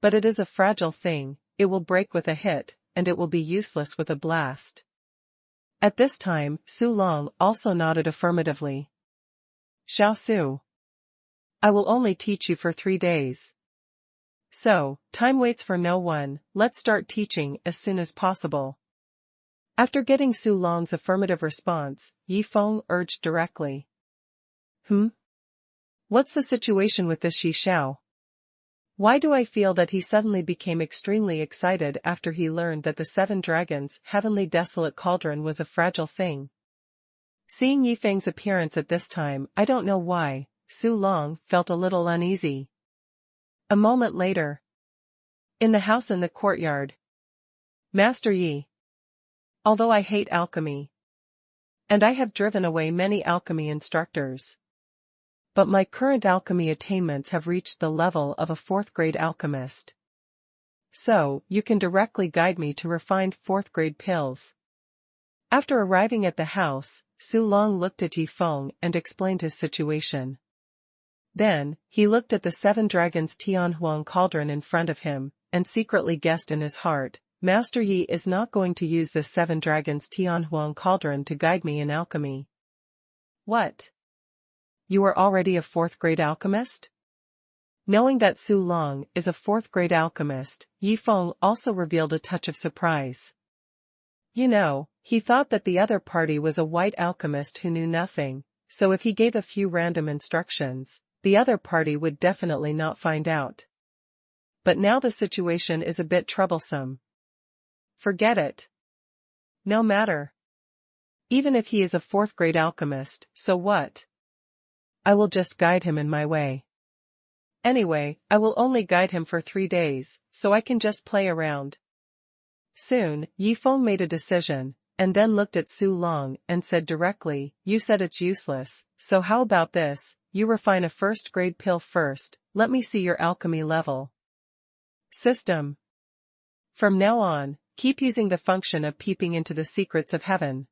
but it is a fragile thing. It will break with a hit, and it will be useless with a blast. At this time, Su Long also nodded affirmatively. Xiao Su. I will only teach you for 3 days. So, time waits for no one, let's start teaching as soon as possible. After getting Su Long's affirmative response, Yi Feng urged directly. What's the situation with this Shi Xiao? Why do I feel that he suddenly became extremely excited after he learned that the 7 Dragons' Heavenly Desolate Cauldron was a fragile thing? Seeing Yi Feng's appearance at this time, I don't know why, Su Long felt a little uneasy. A moment later. In the house in the courtyard. Master Yi. Although I hate alchemy, and I have driven away many alchemy instructors, but my current alchemy attainments have reached the level of a 4th grade alchemist. So, you can directly guide me to refined 4th grade pills. After arriving at the house, Su Long looked at Yi Feng and explained his situation. Then, he looked at the 7 Dragons' Tianhuang Cauldron in front of him, and secretly guessed in his heart, Master Yi is not going to use this 7 Dragons' Tianhuang Cauldron to guide me in alchemy. What? You are already a 4th grade alchemist? Knowing that Su Long is a 4th grade alchemist, Yi Feng also revealed a touch of surprise. You know, he thought that the other party was a white alchemist who knew nothing, so if he gave a few random instructions, the other party would definitely not find out. But now the situation is a bit troublesome. Forget it. No matter. Even if he is a 4th grade alchemist, so what? I will just guide him in my way. Anyway, I will only guide him for 3 days, so I can just play around. Soon, Yi Feng made a decision, and then looked at Su Long and said directly, you said it's useless, so how about this, you refine a 1st grade pill first, let me see your alchemy level. System. From now on, keep using the function of peeping into the secrets of heaven.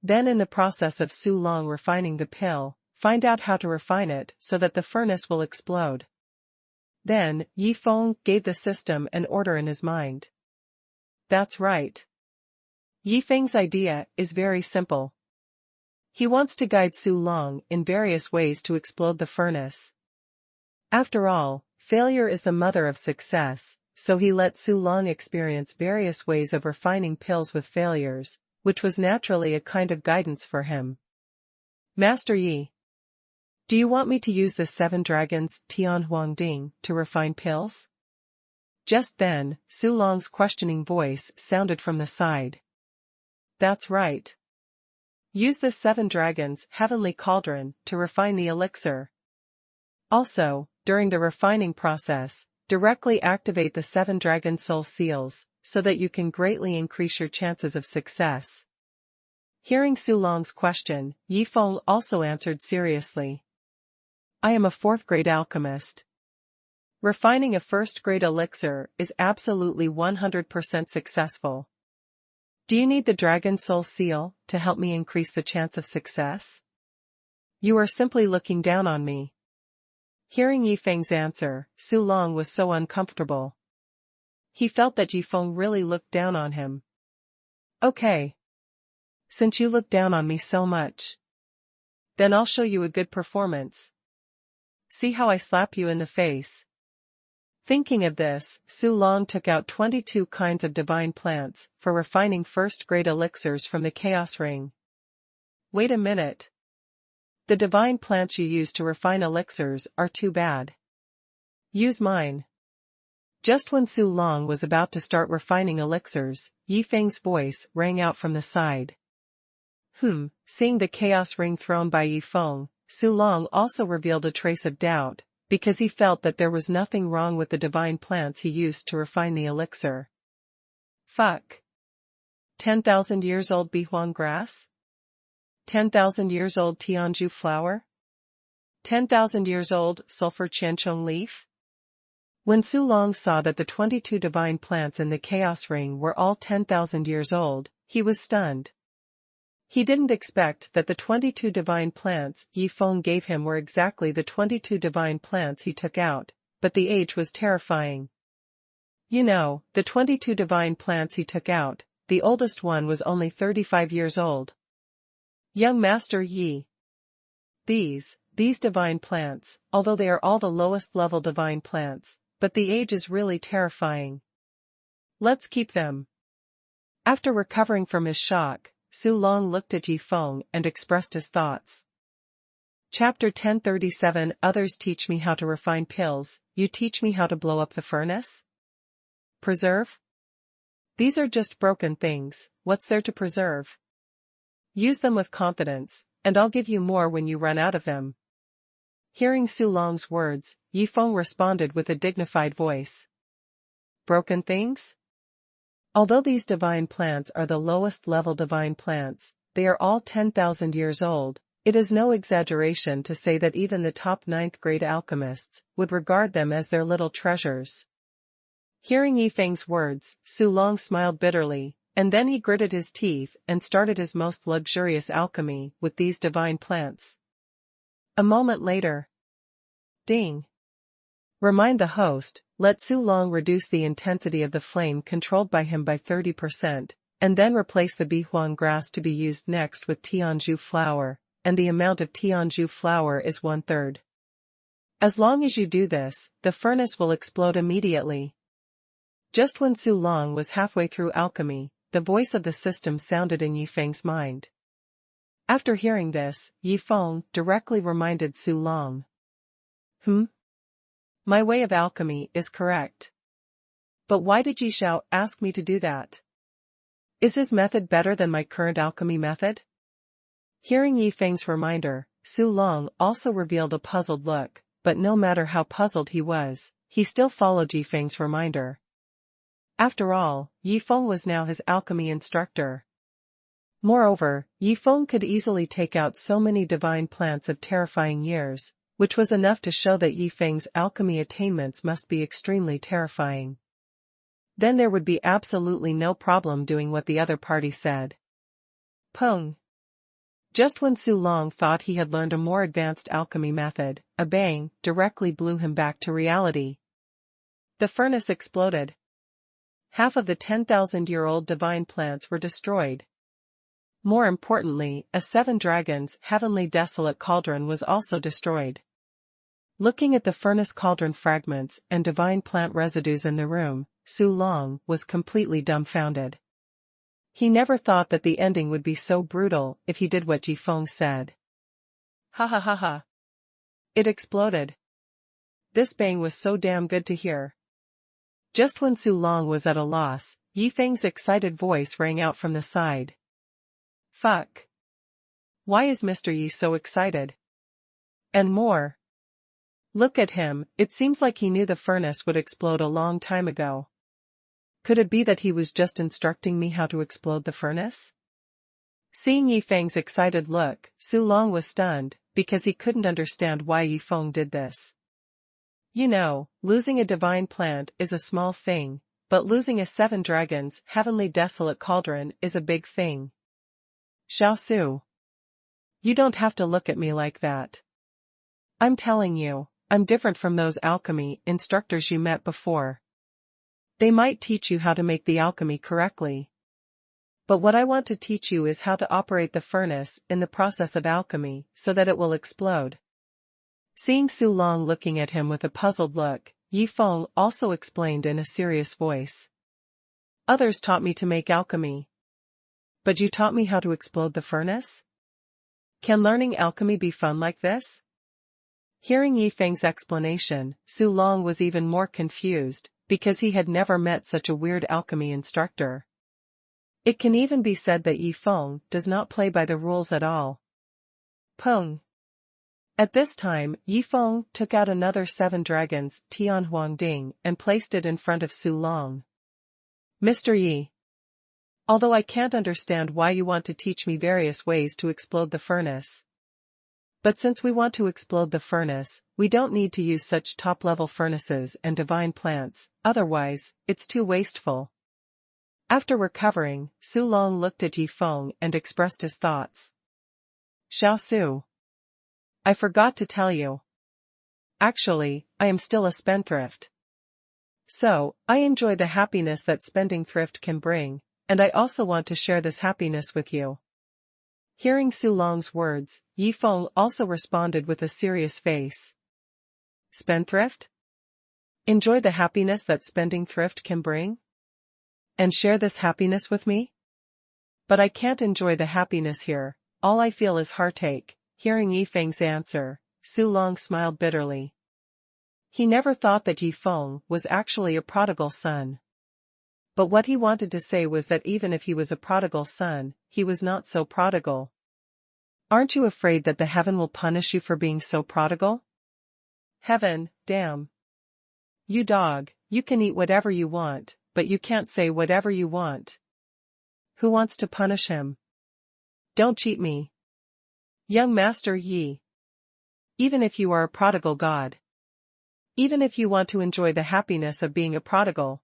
Then in the process of Su Long refining the pill, find out how to refine it so that the furnace will explode. Then, Yi Feng gave the system an order in his mind. That's right. Yifeng's idea is very simple. He wants to guide Su Long in various ways to explode the furnace. After all, failure is the mother of success, so he let Su Long experience various ways of refining pills with failures, which was naturally a kind of guidance for him. Master Yi, do you want me to use the 7 dragons Tian Huang Ding to refine pills? Just then, Su Long's questioning voice sounded from the side. That's right. Use the 7 dragons heavenly cauldron to refine the elixir. Also, during the refining process, directly activate the 7 dragon soul seals, so that you can greatly increase your chances of success. Hearing Su Long's question, Yifeng also answered seriously. I am a 4th-grade alchemist. Refining a 1st-grade elixir is absolutely 100% successful. Do you need the Dragon Soul Seal to help me increase the chance of success? You are simply looking down on me. Hearing Yifeng's answer, Su Long was so uncomfortable. He felt that Yifeng really looked down on him. Okay. Since you look down on me so much, then I'll show you a good performance. See how I slap you in the face. Thinking of this, Su Long took out 22 kinds of divine plants for refining 1st-grade elixirs from the Chaos Ring. Wait a minute. The divine plants you use to refine elixirs are too bad. Use mine. Just when Su Long was about to start refining elixirs, Yifeng's voice rang out from the side. Seeing the Chaos Ring thrown by Yifeng, Su Long also revealed a trace of doubt, because he felt that there was nothing wrong with the divine plants he used to refine the elixir. Fuck. 10,000 years old Bihuang grass? 10,000 years old Tianju flower? 10,000 years old sulfur Qianchong leaf? When Su Long saw that the 22 divine plants in the Chaos Ring were all 10,000 years old, he was stunned. He didn't expect that the 22 divine plants Yifeng gave him were exactly the 22 divine plants he took out, but the age was terrifying. You know, the 22 divine plants he took out, the oldest one was only 35 years old. Young Master Yi. These divine plants, although they are all the lowest level divine plants, but the age is really terrifying. Let's keep them. After recovering from his shock, Su Long looked at Yifeng and expressed his thoughts. Chapter 1037 Others teach me how to refine pills, you teach me how to blow up the furnace? Preserve? These are just broken things, what's there to preserve? Use them with confidence, and I'll give you more when you run out of them. Hearing Su Long's words, Yifeng responded with a dignified voice. Broken things? Although these divine plants are the lowest level divine plants, they are all 10,000 years old. It is no exaggeration to say that even the top 9th-grade alchemists would regard them as their little treasures. Hearing Yifeng's words, Su Long smiled bitterly, and then he gritted his teeth and started his most luxurious alchemy with these divine plants. A moment later. Ding. Remind the host, let Su Long reduce the intensity of the flame controlled by him by 30%, and then replace the Bihuang grass to be used next with Tianju flower, and the amount of Tianju flower is 1/3. As long as you do this, the furnace will explode immediately. Just when Su Long was halfway through alchemy, the voice of the system sounded in Yifeng's mind. After hearing this, Yifeng directly reminded Su Long. My way of alchemy is correct. But why did Yi Xiao ask me to do that? Is his method better than my current alchemy method? Hearing Yifeng's reminder, Su Long also revealed a puzzled look, but no matter how puzzled he was, he still followed Yifeng's reminder. After all, Yifeng was now his alchemy instructor. Moreover, Yifeng could easily take out so many divine plants of terrifying years, which was enough to show that Yifeng's alchemy attainments must be extremely terrifying. Then there would be absolutely no problem doing what the other party said. Pung. Just when Su Long thought he had learned a more advanced alchemy method, a bang directly blew him back to reality. The furnace exploded. Half of the 10,000-year-old divine plants were destroyed. More importantly, a 7 dragons heavenly desolate cauldron was also destroyed. Looking at the furnace cauldron fragments and divine plant residues in the room, Su Long was completely dumbfounded. He never thought that the ending would be so brutal if he did what Ji Feng said. Ha ha ha ha. It exploded. This bang was so damn good to hear. Just when Su Long was at a loss, Yi Feng's excited voice rang out from the side. Fuck. Why is Mr. Yi so excited? And more. Look at him, it seems like he knew the furnace would explode a long time ago. Could it be that he was just instructing me how to explode the furnace? Seeing Yi Feng's excited look, Su Long was stunned, because he couldn't understand why Yi Feng did this. You know, losing a divine plant is a small thing, but losing a 7 dragons heavenly desolate cauldron is a big thing. Xiao Su. You don't have to look at me like that. I'm telling you, I'm different from those alchemy instructors you met before. They might teach you how to make the alchemy correctly. But what I want to teach you is how to operate the furnace in the process of alchemy so that it will explode. Seeing Su Long looking at him with a puzzled look, Yi Feng also explained in a serious voice. Others taught me to make alchemy. But you taught me how to explode the furnace? Can learning alchemy be fun like this? Hearing Yi Feng's explanation, Su Long was even more confused, because he had never met such a weird alchemy instructor. It can even be said that Yi Feng does not play by the rules at all. Peng. At this time, Yi Feng took out another 7 dragons Tian Huang Ding and placed it in front of Su Long. Mr. Yi. Although I can't understand why you want to teach me various ways to explode the furnace. But since we want to explode the furnace, we don't need to use such top-level furnaces and divine plants, otherwise, it's too wasteful. After recovering, Su Long looked at Yi Feng and expressed his thoughts. Xiao Su. I forgot to tell you. Actually, I am still a spendthrift. So, I enjoy the happiness that spending thrift can bring, and I also want to share this happiness with you. Hearing Su Long's words, Yi Feng also responded with a serious face. Spendthrift? Enjoy the happiness that spending thrift can bring? And share this happiness with me? But I can't enjoy the happiness here, all I feel is heartache. Hearing Yi Feng's answer, Su Long smiled bitterly. He never thought that Yi Feng was actually a prodigal son. But what he wanted to say was that even if he was a prodigal son, he was not so prodigal. Aren't you afraid that the heaven will punish you for being so prodigal? Heaven, damn. You dog, you can eat whatever you want, but you can't say whatever you want. Who wants to punish him? Don't cheat me. Young Master Yi. Even if you are a prodigal god. Even if you want to enjoy the happiness of being a prodigal.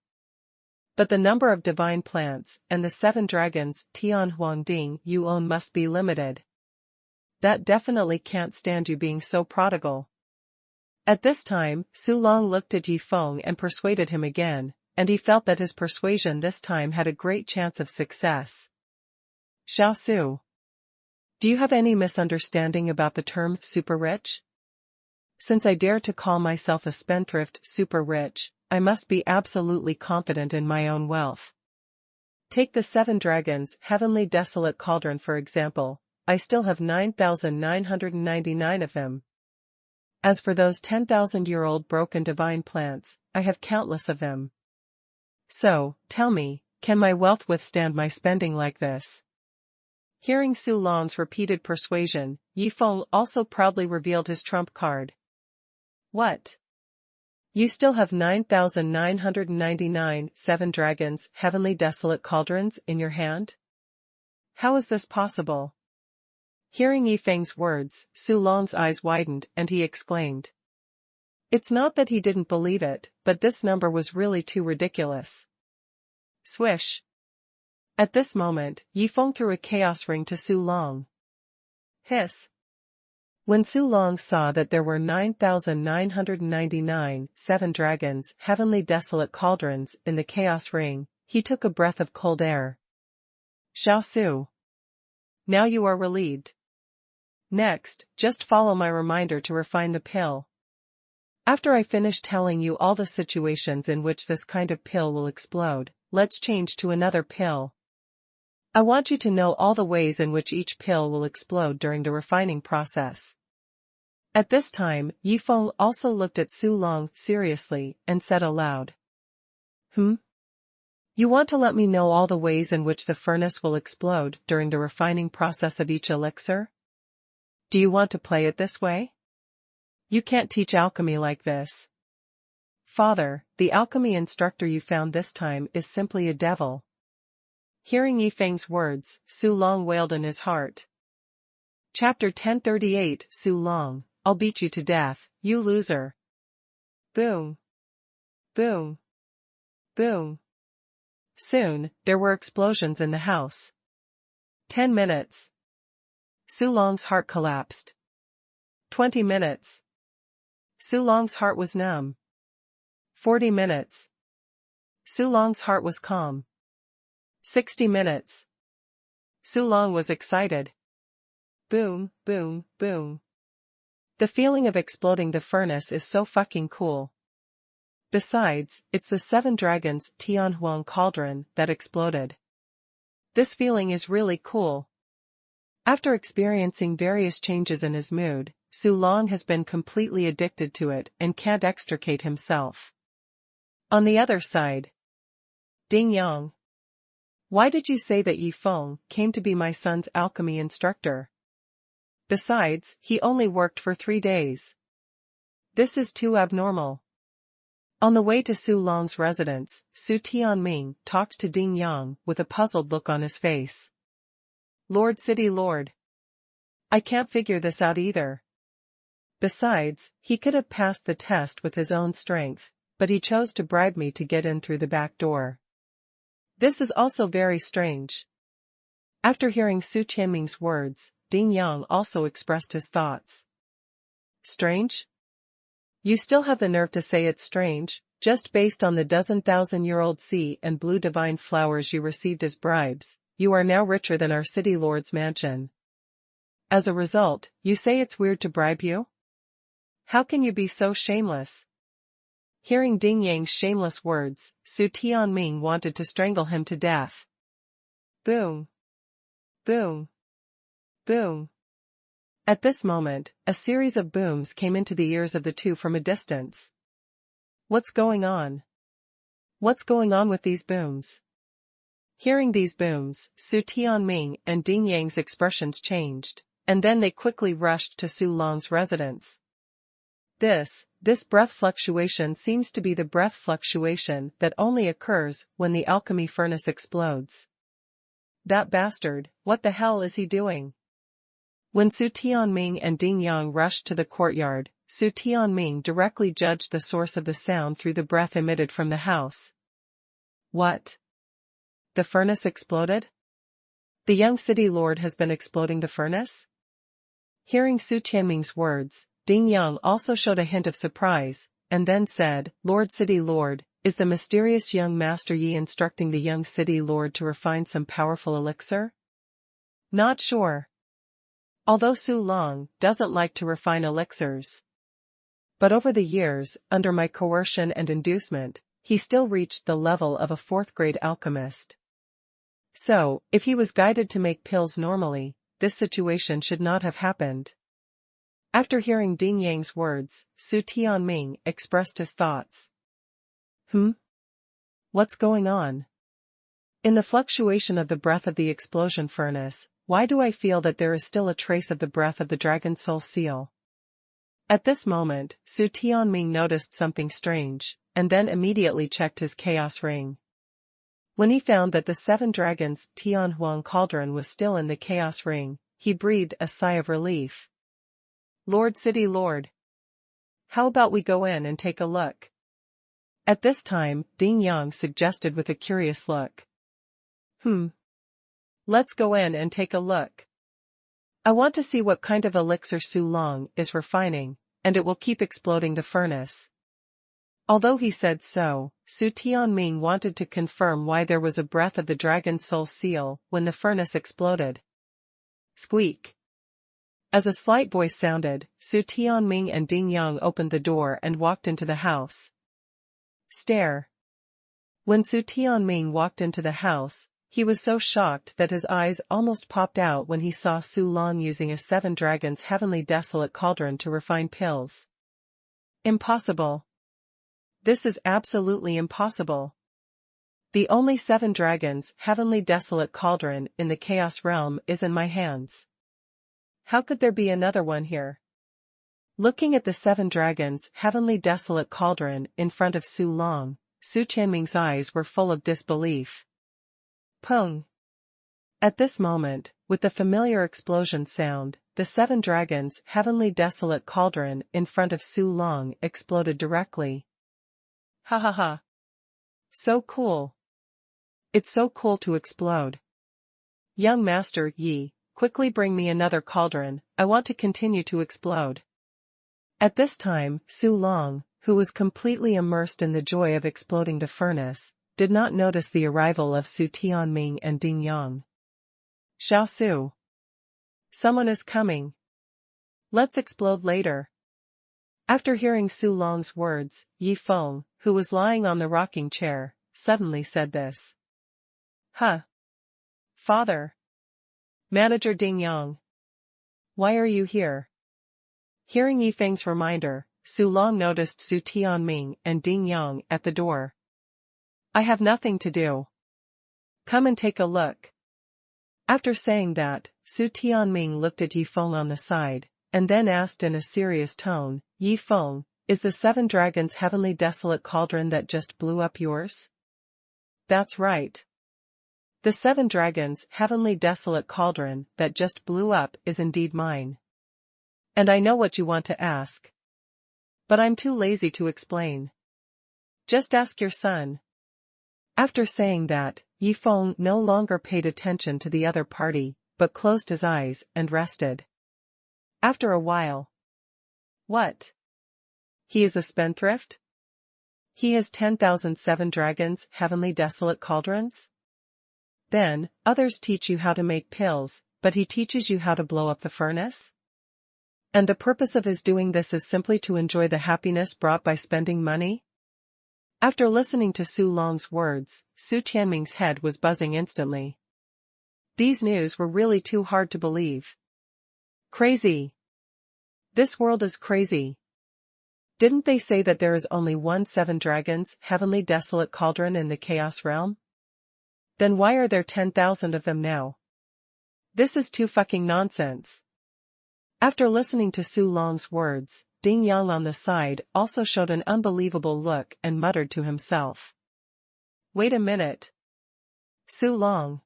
But the number of divine plants and the 7 dragons Tian Huang Ding you own must be limited. That definitely can't stand you being so prodigal. At this time, Su Long looked at Yi Feng and persuaded him again, and he felt that his persuasion this time had a great chance of success. Xiao Su. Do you have any misunderstanding about the term super rich? Since I dare to call myself a spendthrift super rich, I must be absolutely confident in my own wealth. Take the 7 dragons heavenly desolate cauldron for example, I still have 9,999 of them. As for those 10,000-year-old broken divine plants, I have countless of them. So, tell me, can my wealth withstand my spending like this? Hearing Su Long's repeated persuasion, Yi Feng also proudly revealed his trump card. What? You still have 9,999 7 dragons heavenly desolate cauldrons in your hand? How is this possible? Hearing Yi Feng's words, Su Long's eyes widened and he exclaimed. It's not that he didn't believe it, but this number was really too ridiculous. Swish. At this moment, Yi Feng threw a chaos ring to Su Long. Hiss. When Su Long saw that there were 9,999 7 dragons heavenly desolate cauldrons in the chaos ring, he took a breath of cold air. Xiao Su. Now you are relieved. Next, just follow my reminder to refine the pill. After I finish telling you all the situations in which this kind of pill will explode, let's change to another pill. I want you to know all the ways in which each pill will explode during the refining process. At this time, Yifeng also looked at Su Long seriously and said aloud. You want to let me know all the ways in which the furnace will explode during the refining process of each elixir? Do you want to play it this way? You can't teach alchemy like this. Father, the alchemy instructor you found this time is simply a devil. Hearing Yifeng's words, Su Long wailed in his heart. Chapter 1038 Su Long, I'll beat you to death, you loser. Boom. Boom. Boom. Soon, there were explosions in the house. 10 minutes. Su Long's heart collapsed. 20 minutes. Su Long's heart was numb. 40 minutes. Su Long's heart was calm. 60 minutes. Su Long was excited. Boom, boom, boom. The feeling of exploding the furnace is so fucking cool. Besides, it's the 7 Dragons Tianhuang cauldron that exploded. This feeling is really cool. After experiencing various changes in his mood, Su Long has been completely addicted to it and can't extricate himself. On the other side. Ding Yang. Why did you say that Yifeng came to be my son's alchemy instructor? Besides, he only worked for 3 days. This is too abnormal. On the way to Su Long's residence, Su Tianming talked to Ding Yang with a puzzled look on his face. Lord City Lord. I can't figure this out either. Besides, he could have passed the test with his own strength, but he chose to bribe me to get in through the back door. This is also very strange. After hearing Su Tianming's words, Ding Yang also expressed his thoughts. Strange? You still have the nerve to say it's strange, just based on the 12,000-year-old sea and blue divine flowers you received as bribes, you are now richer than our city lord's mansion. As a result, you say it's weird to bribe you? How can you be so shameless? Hearing Ding Yang's shameless words, Su Tianming wanted to strangle him to death. Boom. Boom. Boom. At this moment, a series of booms came into the ears of the two from a distance. What's going on? What's going on with these booms? Hearing these booms, Su Tianming and Ding Yang's expressions changed, and then they quickly rushed to Su Long's residence. This breath fluctuation seems to be the breath fluctuation that only occurs when the alchemy furnace explodes. That bastard, what the hell is he doing? When Su Tianming and Ding Yang rushed to the courtyard, Su Tianming directly judged the source of the sound through the breath emitted from the house. What? The furnace exploded? The young city lord has been exploding the furnace? Hearing Su Tianming's words, Ding Yang also showed a hint of surprise, and then said, Lord City Lord, is the mysterious young Master Yi instructing the young city lord to refine some powerful elixir? Not sure. Although Su Long doesn't like to refine elixirs. But over the years, under my coercion and inducement, he still reached the level of a 4th-grade alchemist. So, if he was guided to make pills normally, this situation should not have happened. After hearing Ding Yang's words, Su Tianming expressed his thoughts. What's going on? In the fluctuation of the breath of the explosion furnace, why do I feel that there is still a trace of the breath of the Dragon Soul Seal? At this moment, Su Tianming noticed something strange, and then immediately checked his chaos ring. When he found that the 7 Dragons Tianhuang cauldron was still in the chaos ring, he breathed a sigh of relief. Lord City Lord. How about we go in and take a look? At this time, Ding Yang suggested with a curious look. Let's go in and take a look. I want to see what kind of elixir Su Long is refining, and it will keep exploding the furnace. Although he said so, Su Tianming wanted to confirm why there was a breath of the dragon soul seal when the furnace exploded. Squeak. As a slight voice sounded, Su Tianming and Ding Yang opened the door and walked into the house. Stare. When Su Tianming walked into the house, he was so shocked that his eyes almost popped out when he saw Su Long using a Seven Dragons Heavenly Desolate Cauldron to refine pills. Impossible. This is absolutely impossible. The only Seven Dragons Heavenly Desolate Cauldron in the Chaos Realm is in my hands. How could there be another one here? Looking at the Seven Dragons Heavenly Desolate Cauldron in front of Su Long, Su Tianming's eyes were full of disbelief. Pung. At this moment, with the familiar explosion sound, the Seven Dragons Heavenly Desolate Cauldron in front of Su Long exploded directly. Ha ha ha. So cool. It's so cool to explode. Young Master Yi, quickly bring me another cauldron, I want to continue to explode. At this time, Su Long, who was completely immersed in the joy of exploding the furnace, did not notice the arrival of Su Tianming and Ding Yang. Xiao Su. Someone is coming. Let's explode later. After hearing Su Long's words, Yi Feng, who was lying on the rocking chair, suddenly said this. Huh. Father. Manager Ding Yang. Why are you here? Hearing Yi Feng's reminder, Su Long noticed Su Tianming and Ding Yang at the door. I have nothing to do. Come and take a look. After saying that, Su Tianming looked at Yi Feng on the side, and then asked in a serious tone, Yi Feng, is the Seven Dragons Heavenly Desolate Cauldron that just blew up yours? That's right. The Seven Dragons Heavenly Desolate Cauldron that just blew up is indeed mine. And I know what you want to ask. But I'm too lazy to explain. Just ask your son. After saying that, Yi Feng no longer paid attention to the other party, but closed his eyes and rested. After a while. What? He is a spendthrift? He has 10,000 Seven Dragons Heavenly Desolate Cauldrons? Then, others teach you how to make pills, but he teaches you how to blow up the furnace? And the purpose of his doing this is simply to enjoy the happiness brought by spending money? After listening to Su Long's words, Su Tianming's head was buzzing instantly. These news were really too hard to believe. Crazy. This world is crazy. Didn't they say that there is only one Seven Dragons Heavenly Desolate Cauldron in the Chaos Realm? Then why are there 10,000 of them now? This is too fucking nonsense. After listening to Su Long's words, Ding Yang on the side also showed an unbelievable look and muttered to himself. Wait a minute. Su Long.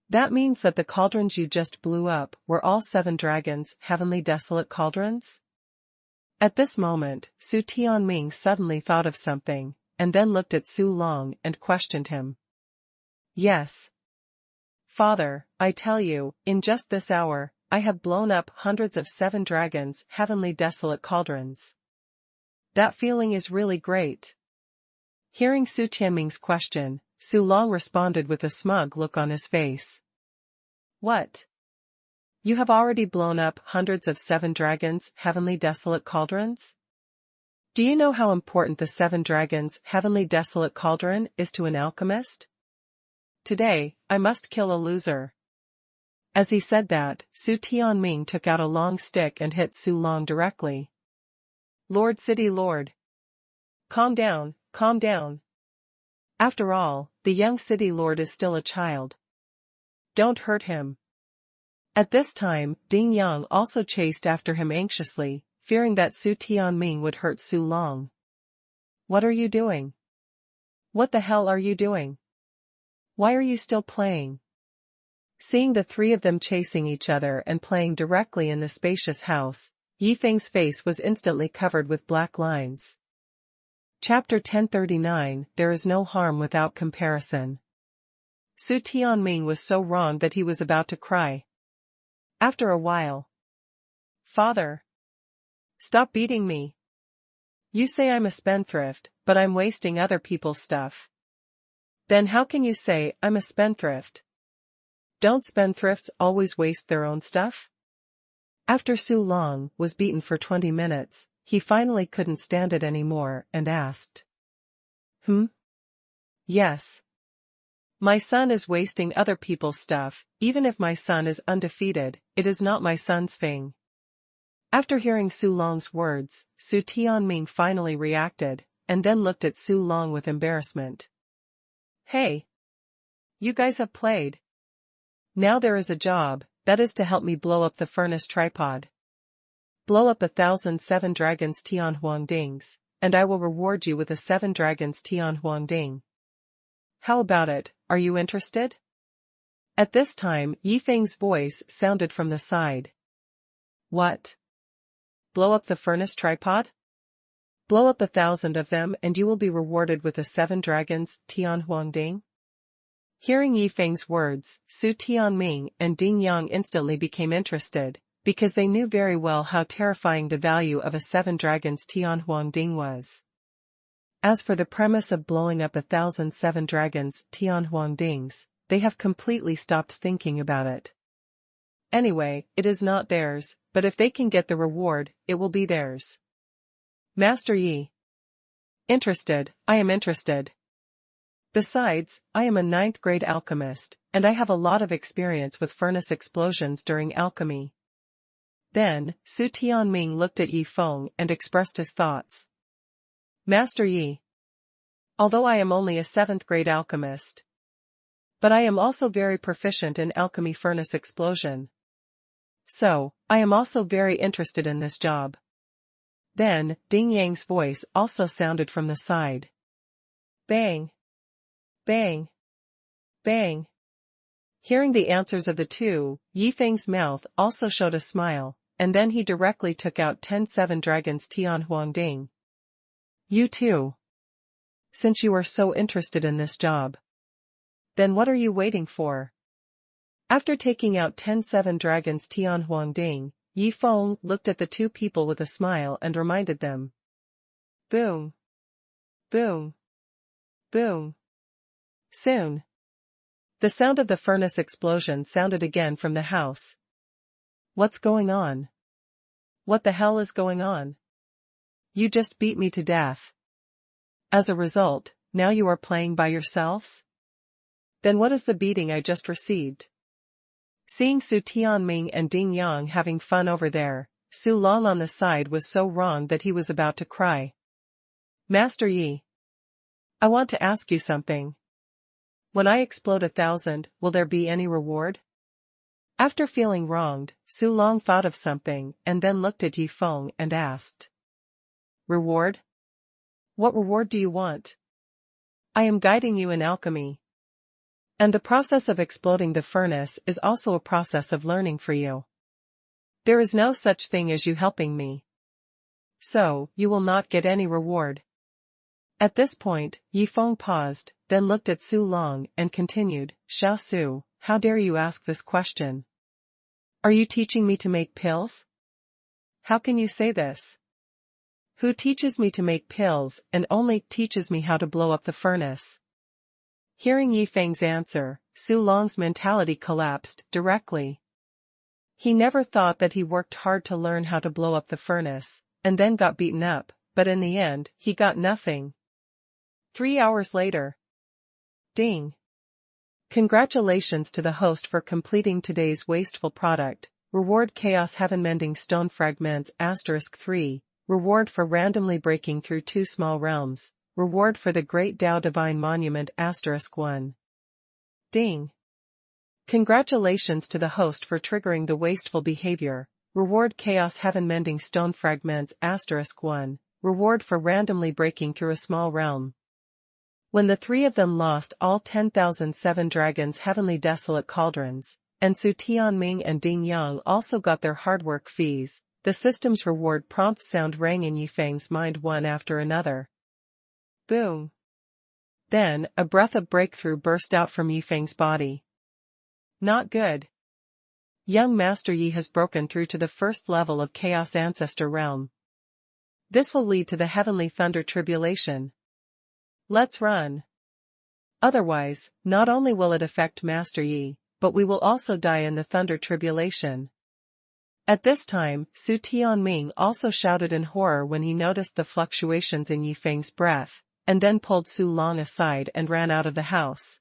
That means that the cauldrons you just blew up were all Seven Dragons Heavenly Desolate Cauldrons? At this moment, Su Tianming suddenly thought of something, and then looked at Su Long and questioned him. Yes. Father, I tell you, in just this hour, I have blown up hundreds of Seven Dragons Heavenly Desolate Cauldrons. That feeling is really great. Hearing Su Tianming's question, Su Long responded with a smug look on his face. What? You have already blown up hundreds of Seven Dragons Heavenly Desolate Cauldrons? Do you know how important the Seven Dragons Heavenly Desolate Cauldron is to an alchemist? Today, I must kill a loser. As he said that, Su Tianming took out a long stick and hit Su Long directly. Lord City Lord. Calm down, calm down. After all, the young city lord is still a child. Don't hurt him. At this time, Ding Yang also chased after him anxiously, fearing that Su Tianming would hurt Su Long. What are you doing? What the hell are you doing? Why are you still playing? Seeing the three of them chasing each other and playing directly in the spacious house, Yi Feng's face was instantly covered with black lines. Chapter 1039, There is no harm without comparison. Su Tianming was so wrong that he was about to cry. After a while. Father. Stop beating me. You say I'm a spendthrift, but I'm wasting other people's stuff. Then how can you say I'm a spendthrift? Don't spendthrifts always waste their own stuff? After Su Long was beaten for 20 minutes, he finally couldn't stand it anymore and asked. Yes. My son is wasting other people's stuff. Even if my son is undefeated, it is not my son's thing. After hearing Su Long's words, Su Tianming finally reacted, and then looked at Su Long with embarrassment. Hey! You guys have played. Now there is a job, that is to help me blow up the furnace tripod. Blow up 1,007 dragons Tianhuangdings, and I will reward you with a 7 dragons Tianhuangding. How about it, are you interested? At this time Yifeng's voice sounded from the side. What? Blow up the furnace tripod? Blow up 1,000 of them and you will be rewarded with a 7 dragons Tianhuangding? Hearing Yifeng's words, Su Tianming and Ding Yang instantly became interested, because they knew very well how terrifying the value of a 7 dragons Tianhuangding was. As for the premise of blowing up 1,007 dragons Tianhuangdings, they have completely stopped thinking about it. Anyway, it is not theirs, but if they can get the reward, it will be theirs. Master Yi. Interested, I am interested. Besides, I am a 9th grade alchemist, and I have a lot of experience with furnace explosions during alchemy. Then, Su Tianming looked at Yi Feng and expressed his thoughts. Master Yi. Although I am only a 7th grade alchemist, but I am also very proficient in alchemy furnace explosion. So, I am also very interested in this job. Then, Ding Yang's voice also sounded from the side. Bang! Bang! Bang! Hearing the answers of the two, Yifeng's mouth also showed a smile, and then he directly took out 10 7 dragons Tianhuangding. You too. Since you are so interested in this job, then what are you waiting for? After taking out 10 7 dragons Tianhuangding, Yi Feng looked at the two people with a smile and reminded them. Boom! Boom! Boom! Soon. The sound of the furnace explosion sounded again from the house. What's going on? What the hell is going on? You just beat me to death. As a result, now you are playing by yourselves? Then what is the beating I just received? Seeing Su Tianming and Ding Yang having fun over there, Su Long on the side was so wrong that he was about to cry. Master Yi. I want to ask you something. When I explode 1,000, will there be any reward? After feeling wronged, Su Long thought of something and then looked at Yi Feng and asked. Reward? What reward do you want? I am guiding you in alchemy. And the process of exploding the furnace is also a process of learning for you. There is no such thing as you helping me. So, you will not get any reward. At this point, Yi Feng paused, then looked at Su Long and continued, Xiao Su, how dare you ask this question? Are you teaching me to make pills? How can you say this? Who teaches me to make pills and only teaches me how to blow up the furnace? Hearing Yi Feng's answer, Su Long's mentality collapsed directly. He never thought that he worked hard to learn how to blow up the furnace, and then got beaten up, but in the end, he got nothing. 3 hours later. Ding! Congratulations to the host for completing today's wasteful product. Reward Chaos Heaven Mending Stone Fragments *3. Reward for randomly breaking through 2 small realms. Reward for the Great Tao Divine Monument *1. Ding! Congratulations to the host for triggering the wasteful behavior. Reward Chaos Heaven Mending Stone Fragments *1. Reward for randomly breaking through a small realm. When the 3 of them lost all 10,007 dragons heavenly desolate cauldrons, and Su Tianming and Ding Yang also got their hard work fees, the system's reward prompt sound rang in Yifeng's mind one after another. Boom! Then, a breath of breakthrough burst out from Yifeng's body. Not good. Young Master Yi has broken through to the first level of Chaos Ancestor Realm. This will lead to the heavenly thunder tribulation. Let's run. Otherwise, not only will it affect Master Yi, but we will also die in the thunder tribulation. At this time, Su Tianming also shouted in horror when he noticed the fluctuations in Yi Feng's breath, and then pulled Su Long aside and ran out of the house.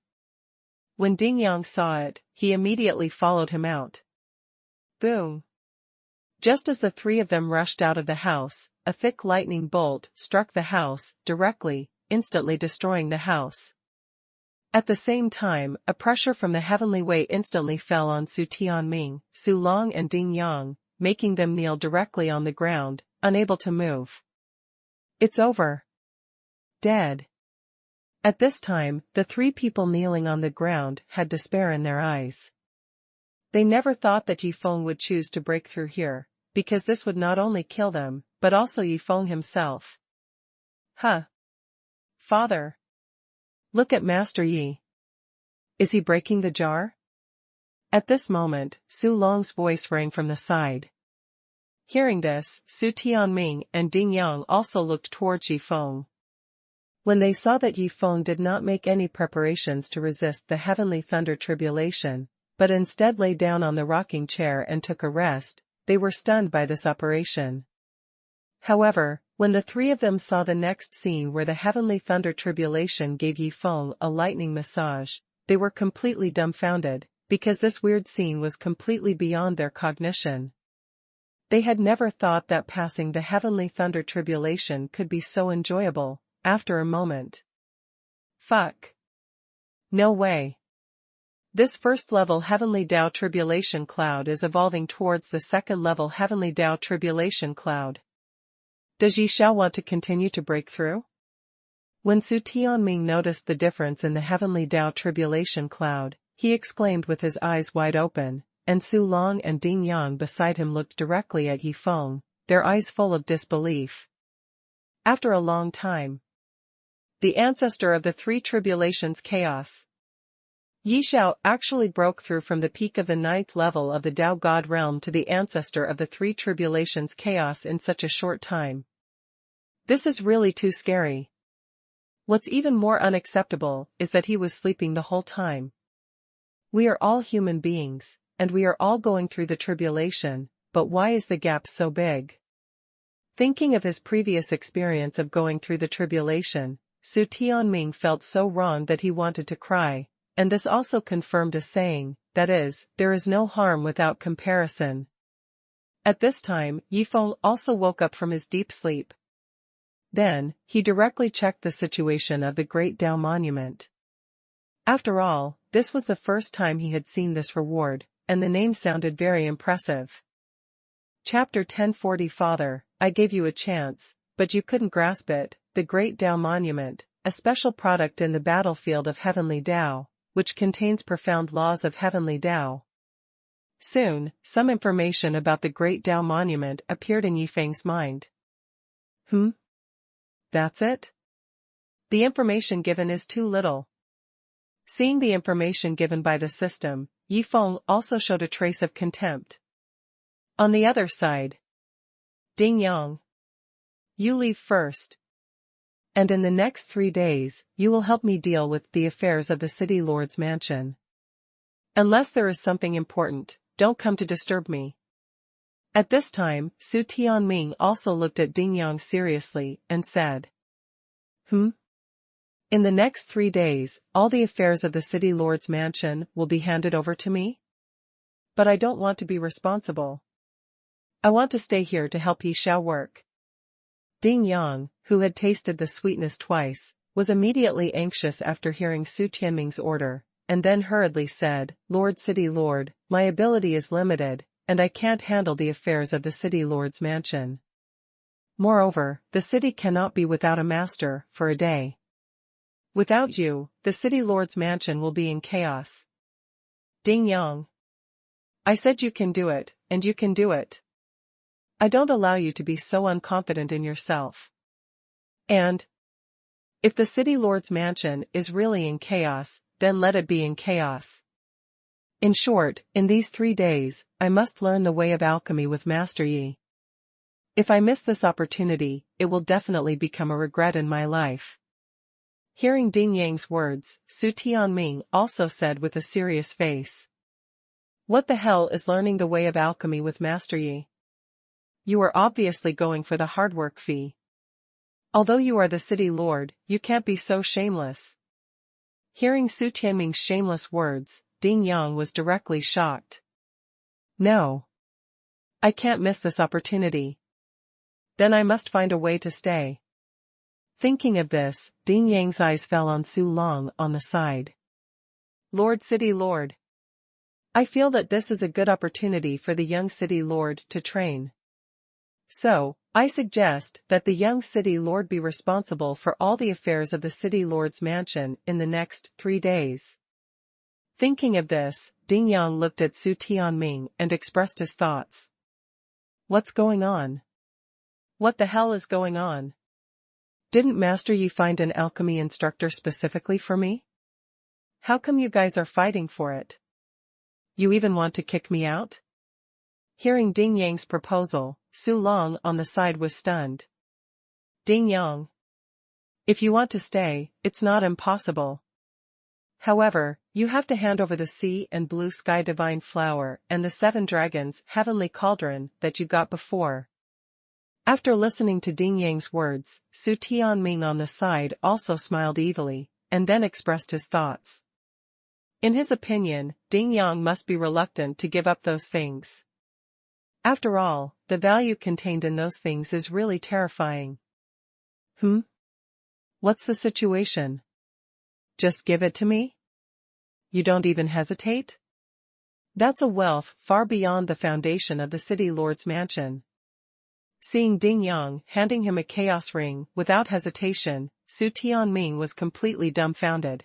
When Ding Yang saw it, he immediately followed him out. Boom! Just as the three of them rushed out of the house, a thick lightning bolt struck the house directly, instantly destroying the house. At the same time, a pressure from the heavenly way instantly fell on Su Tianming, Su Long and Ding Yang, making them kneel directly on the ground, unable to move. It's over. Dead. At this time, the three people kneeling on the ground had despair in their eyes. They never thought that Yi Feng would choose to break through here, because this would not only kill them, but also Yi Feng himself. Huh. Father. Look at Master Yi. Is he breaking the jar? At this moment, Su Long's voice rang from the side. Hearing this, Su Tianming and Ding Yang also looked towards Yi Feng. When they saw that Yi Feng did not make any preparations to resist the heavenly thunder tribulation, but instead lay down on the rocking chair and took a rest, they were stunned by this operation. However, when the three of them saw the next scene where the heavenly thunder tribulation gave Yi Feng a lightning massage, they were completely dumbfounded, because this weird scene was completely beyond their cognition. They had never thought that passing the heavenly thunder tribulation could be so enjoyable, after a moment. Fuck. No way. This first-level heavenly Tao tribulation cloud is evolving towards the second-level heavenly Tao tribulation cloud. Does Yi Xiao want to continue to break through? When Su Tianming noticed the difference in the heavenly Tao tribulation cloud, he exclaimed with his eyes wide open, and Su Long and Ding Yang beside him looked directly at Yi Feng, their eyes full of disbelief. After a long time, the ancestor of the three tribulations chaos, Yi Xiao actually broke through from the peak of the 9th level of the Tao God realm to the ancestor of the three tribulations chaos in such a short time. This is really too scary. What's even more unacceptable is that he was sleeping the whole time. We are all human beings, and we are all going through the tribulation, but why is the gap so big? Thinking of his previous experience of going through the tribulation, Su Tianming felt so wrong that he wanted to cry. And this also confirmed a saying, that is, there is no harm without comparison. At this time, Yi Feng also woke up from his deep sleep. Then, he directly checked the situation of the Great Tao Monument. After all, this was the first time he had seen this reward, and the name sounded very impressive. Chapter 1040 Father, I gave you a chance, but you couldn't grasp it, the Great Tao Monument, a special product in the battlefield of Heavenly Tao, which contains profound laws of Heavenly Tao. Soon, some information about the Great Tao Monument appeared in Yi Feng's mind. That's it? The information given is too little. Seeing the information given by the system, Yi Feng also showed a trace of contempt. On the other side, Ding Yang, you leave first. And in the next 3 days, you will help me deal with the affairs of the city lord's mansion. Unless there is something important, don't come to disturb me. At this time, Su Tianming also looked at Ding Yang seriously and said, In the next 3 days, all the affairs of the city lord's mansion will be handed over to me? But I don't want to be responsible. I want to stay here to help Yi Xiao work. Ding Yang, who had tasted the sweetness twice, was immediately anxious after hearing Su Tianming's order, and then hurriedly said, Lord City Lord, my ability is limited, and I can't handle the affairs of the City Lord's mansion. Moreover, the city cannot be without a master, for a day. Without you, the City Lord's mansion will be in chaos. Ding Yang. I said you can do it, and you can do it. I don't allow you to be so unconfident in yourself. And if the City Lord's mansion is really in chaos, then let it be in chaos. In short, in these 3 days, I must learn the way of alchemy with Master Yi. If I miss this opportunity, it will definitely become a regret in my life. Hearing Ding Yang's words, Su Tianming also said with a serious face. What the hell is learning the way of alchemy with Master Yi? You are obviously going for the hard work fee. Although you are the city lord, you can't be so shameless. Hearing Su Tianming's shameless words, Ding Yang was directly shocked. No. I can't miss this opportunity. Then I must find a way to stay. Thinking of this, Ding Yang's eyes fell on Su Long on the side. Lord City Lord. I feel that this is a good opportunity for the young city lord to train. So, I suggest that the young city lord be responsible for all the affairs of the city lord's mansion in the next 3 days. Thinking of this, Ding Yang looked at Su Tianming and expressed his thoughts. What's going on? What the hell is going on? Didn't Master Yi find an alchemy instructor specifically for me? How come you guys are fighting for it? You even want to kick me out? Hearing Ding Yang's proposal, Su Long on the side was stunned. Ding Yang. If you want to stay, it's not impossible. However, you have to hand over the sea and blue sky divine flower and the 7 dragons heavenly cauldron that you got before. After listening to Ding Yang's words, Su Tianming on the side also smiled evilly, and then expressed his thoughts. In his opinion, Ding Yang must be reluctant to give up those things. After all, the value contained in those things is really terrifying. What's the situation? Just give it to me? You don't even hesitate? That's a wealth far beyond the foundation of the city lord's mansion. Seeing Ding Yang handing him a chaos ring without hesitation, Su Tianming was completely dumbfounded.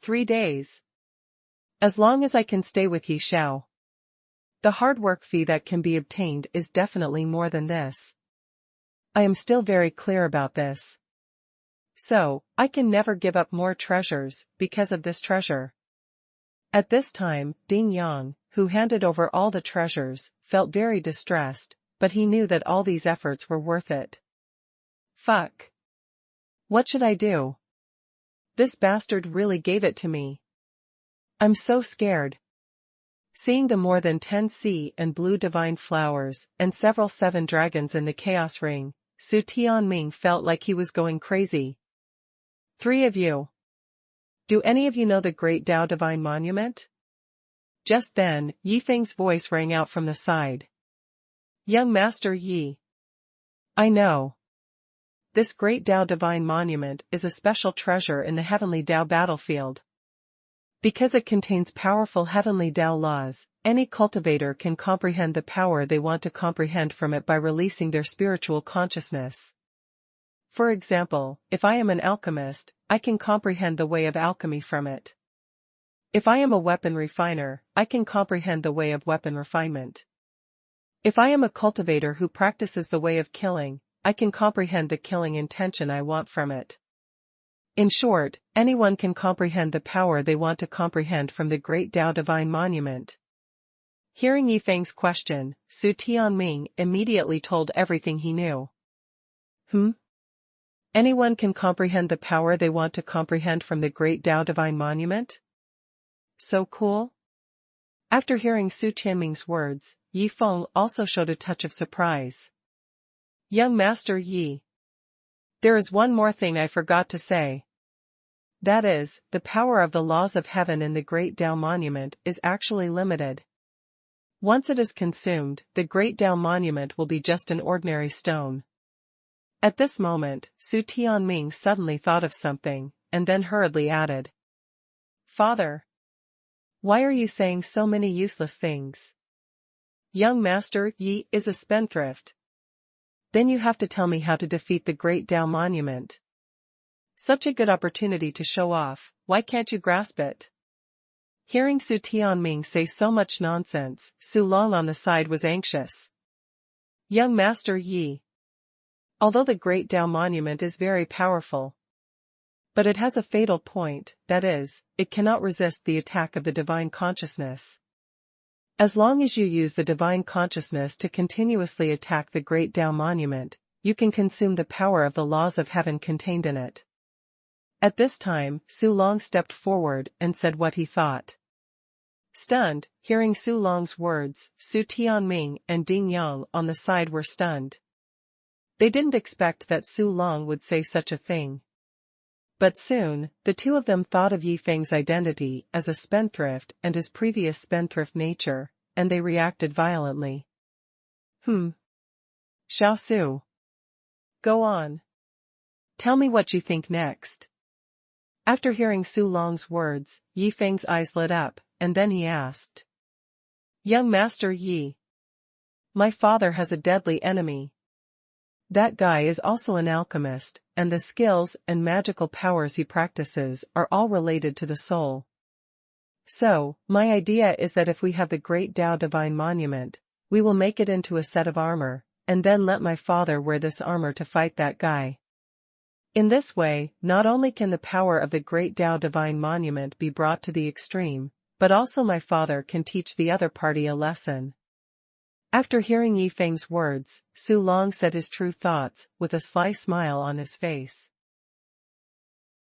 3 days. As long as I can stay with Yi Xiao. The hard work fee that can be obtained is definitely more than this. I am still very clear about this. So, I can never give up more treasures because of this treasure. At this time, Ding Yang, who handed over all the treasures, felt very distressed, but he knew that all these efforts were worth it. Fuck. What should I do? This bastard really gave it to me. I'm so scared. Seeing the more than 10 sea and blue divine flowers and several 7 dragons in the chaos ring, Su Tianming felt like he was going crazy. 3 of you. Do any of you know the Great Tao Divine Monument? Just then, Yi Feng's voice rang out from the side. Young Master Yi. I know. This Great Tao Divine Monument is a special treasure in the Heavenly Tao battlefield. Because it contains powerful Heavenly Tao laws, any cultivator can comprehend the power they want to comprehend from it by releasing their spiritual consciousness. For example, if I am an alchemist, I can comprehend the way of alchemy from it. If I am a weapon refiner, I can comprehend the way of weapon refinement. If I am a cultivator who practices the way of killing, I can comprehend the killing intention I want from it. In short, anyone can comprehend the power they want to comprehend from the Great Tao Divine Monument. Hearing Yi Feng's question, Su Tianming immediately told everything he knew. Anyone can comprehend the power they want to comprehend from the Great Tao Divine Monument? So cool? After hearing Su Tianming's words, Yi Feng also showed a touch of surprise. Young Master Yi. There is one more thing I forgot to say. That is, the power of the laws of heaven in the Great Tao Monument is actually limited. Once it is consumed, the Great Tao Monument will be just an ordinary stone. At this moment, Su Tianming suddenly thought of something, and then hurriedly added. Father. Why are you saying so many useless things? Young Master Yi is a spendthrift. Then you have to tell me how to defeat the Great Tao Monument. Such a good opportunity to show off, why can't you grasp it? Hearing Su Tianming say so much nonsense, Su Long on the side was anxious. Young Master Yi. Although the Great Tao Monument is very powerful, but it has a fatal point, that is, it cannot resist the attack of the divine consciousness. As long as you use the divine consciousness to continuously attack the Great Tao Monument, you can consume the power of the laws of heaven contained in it. At this time, Su Long stepped forward and said what he thought. Stunned, hearing Su Long's words, Su Tianming and Ding Yang on the side were stunned. They didn't expect that Su Long would say such a thing. But soon, the two of them thought of Yifeng's identity as a spendthrift and his previous spendthrift nature, and they reacted violently. Xiao Su. Go on. Tell me what you think next. After hearing Su Long's words, Yifeng's eyes lit up, and then he asked. Young Master Yi. My father has a deadly enemy. That guy is also an alchemist, and the skills and magical powers he practices are all related to the soul. So, my idea is that if we have the Great Tao Divine Monument, we will make it into a set of armor, and then let my father wear this armor to fight that guy. In this way, not only can the power of the Great Tao Divine Monument be brought to the extreme, but also my father can teach the other party a lesson. After hearing Yifeng's words, Su Long said his true thoughts with a sly smile on his face.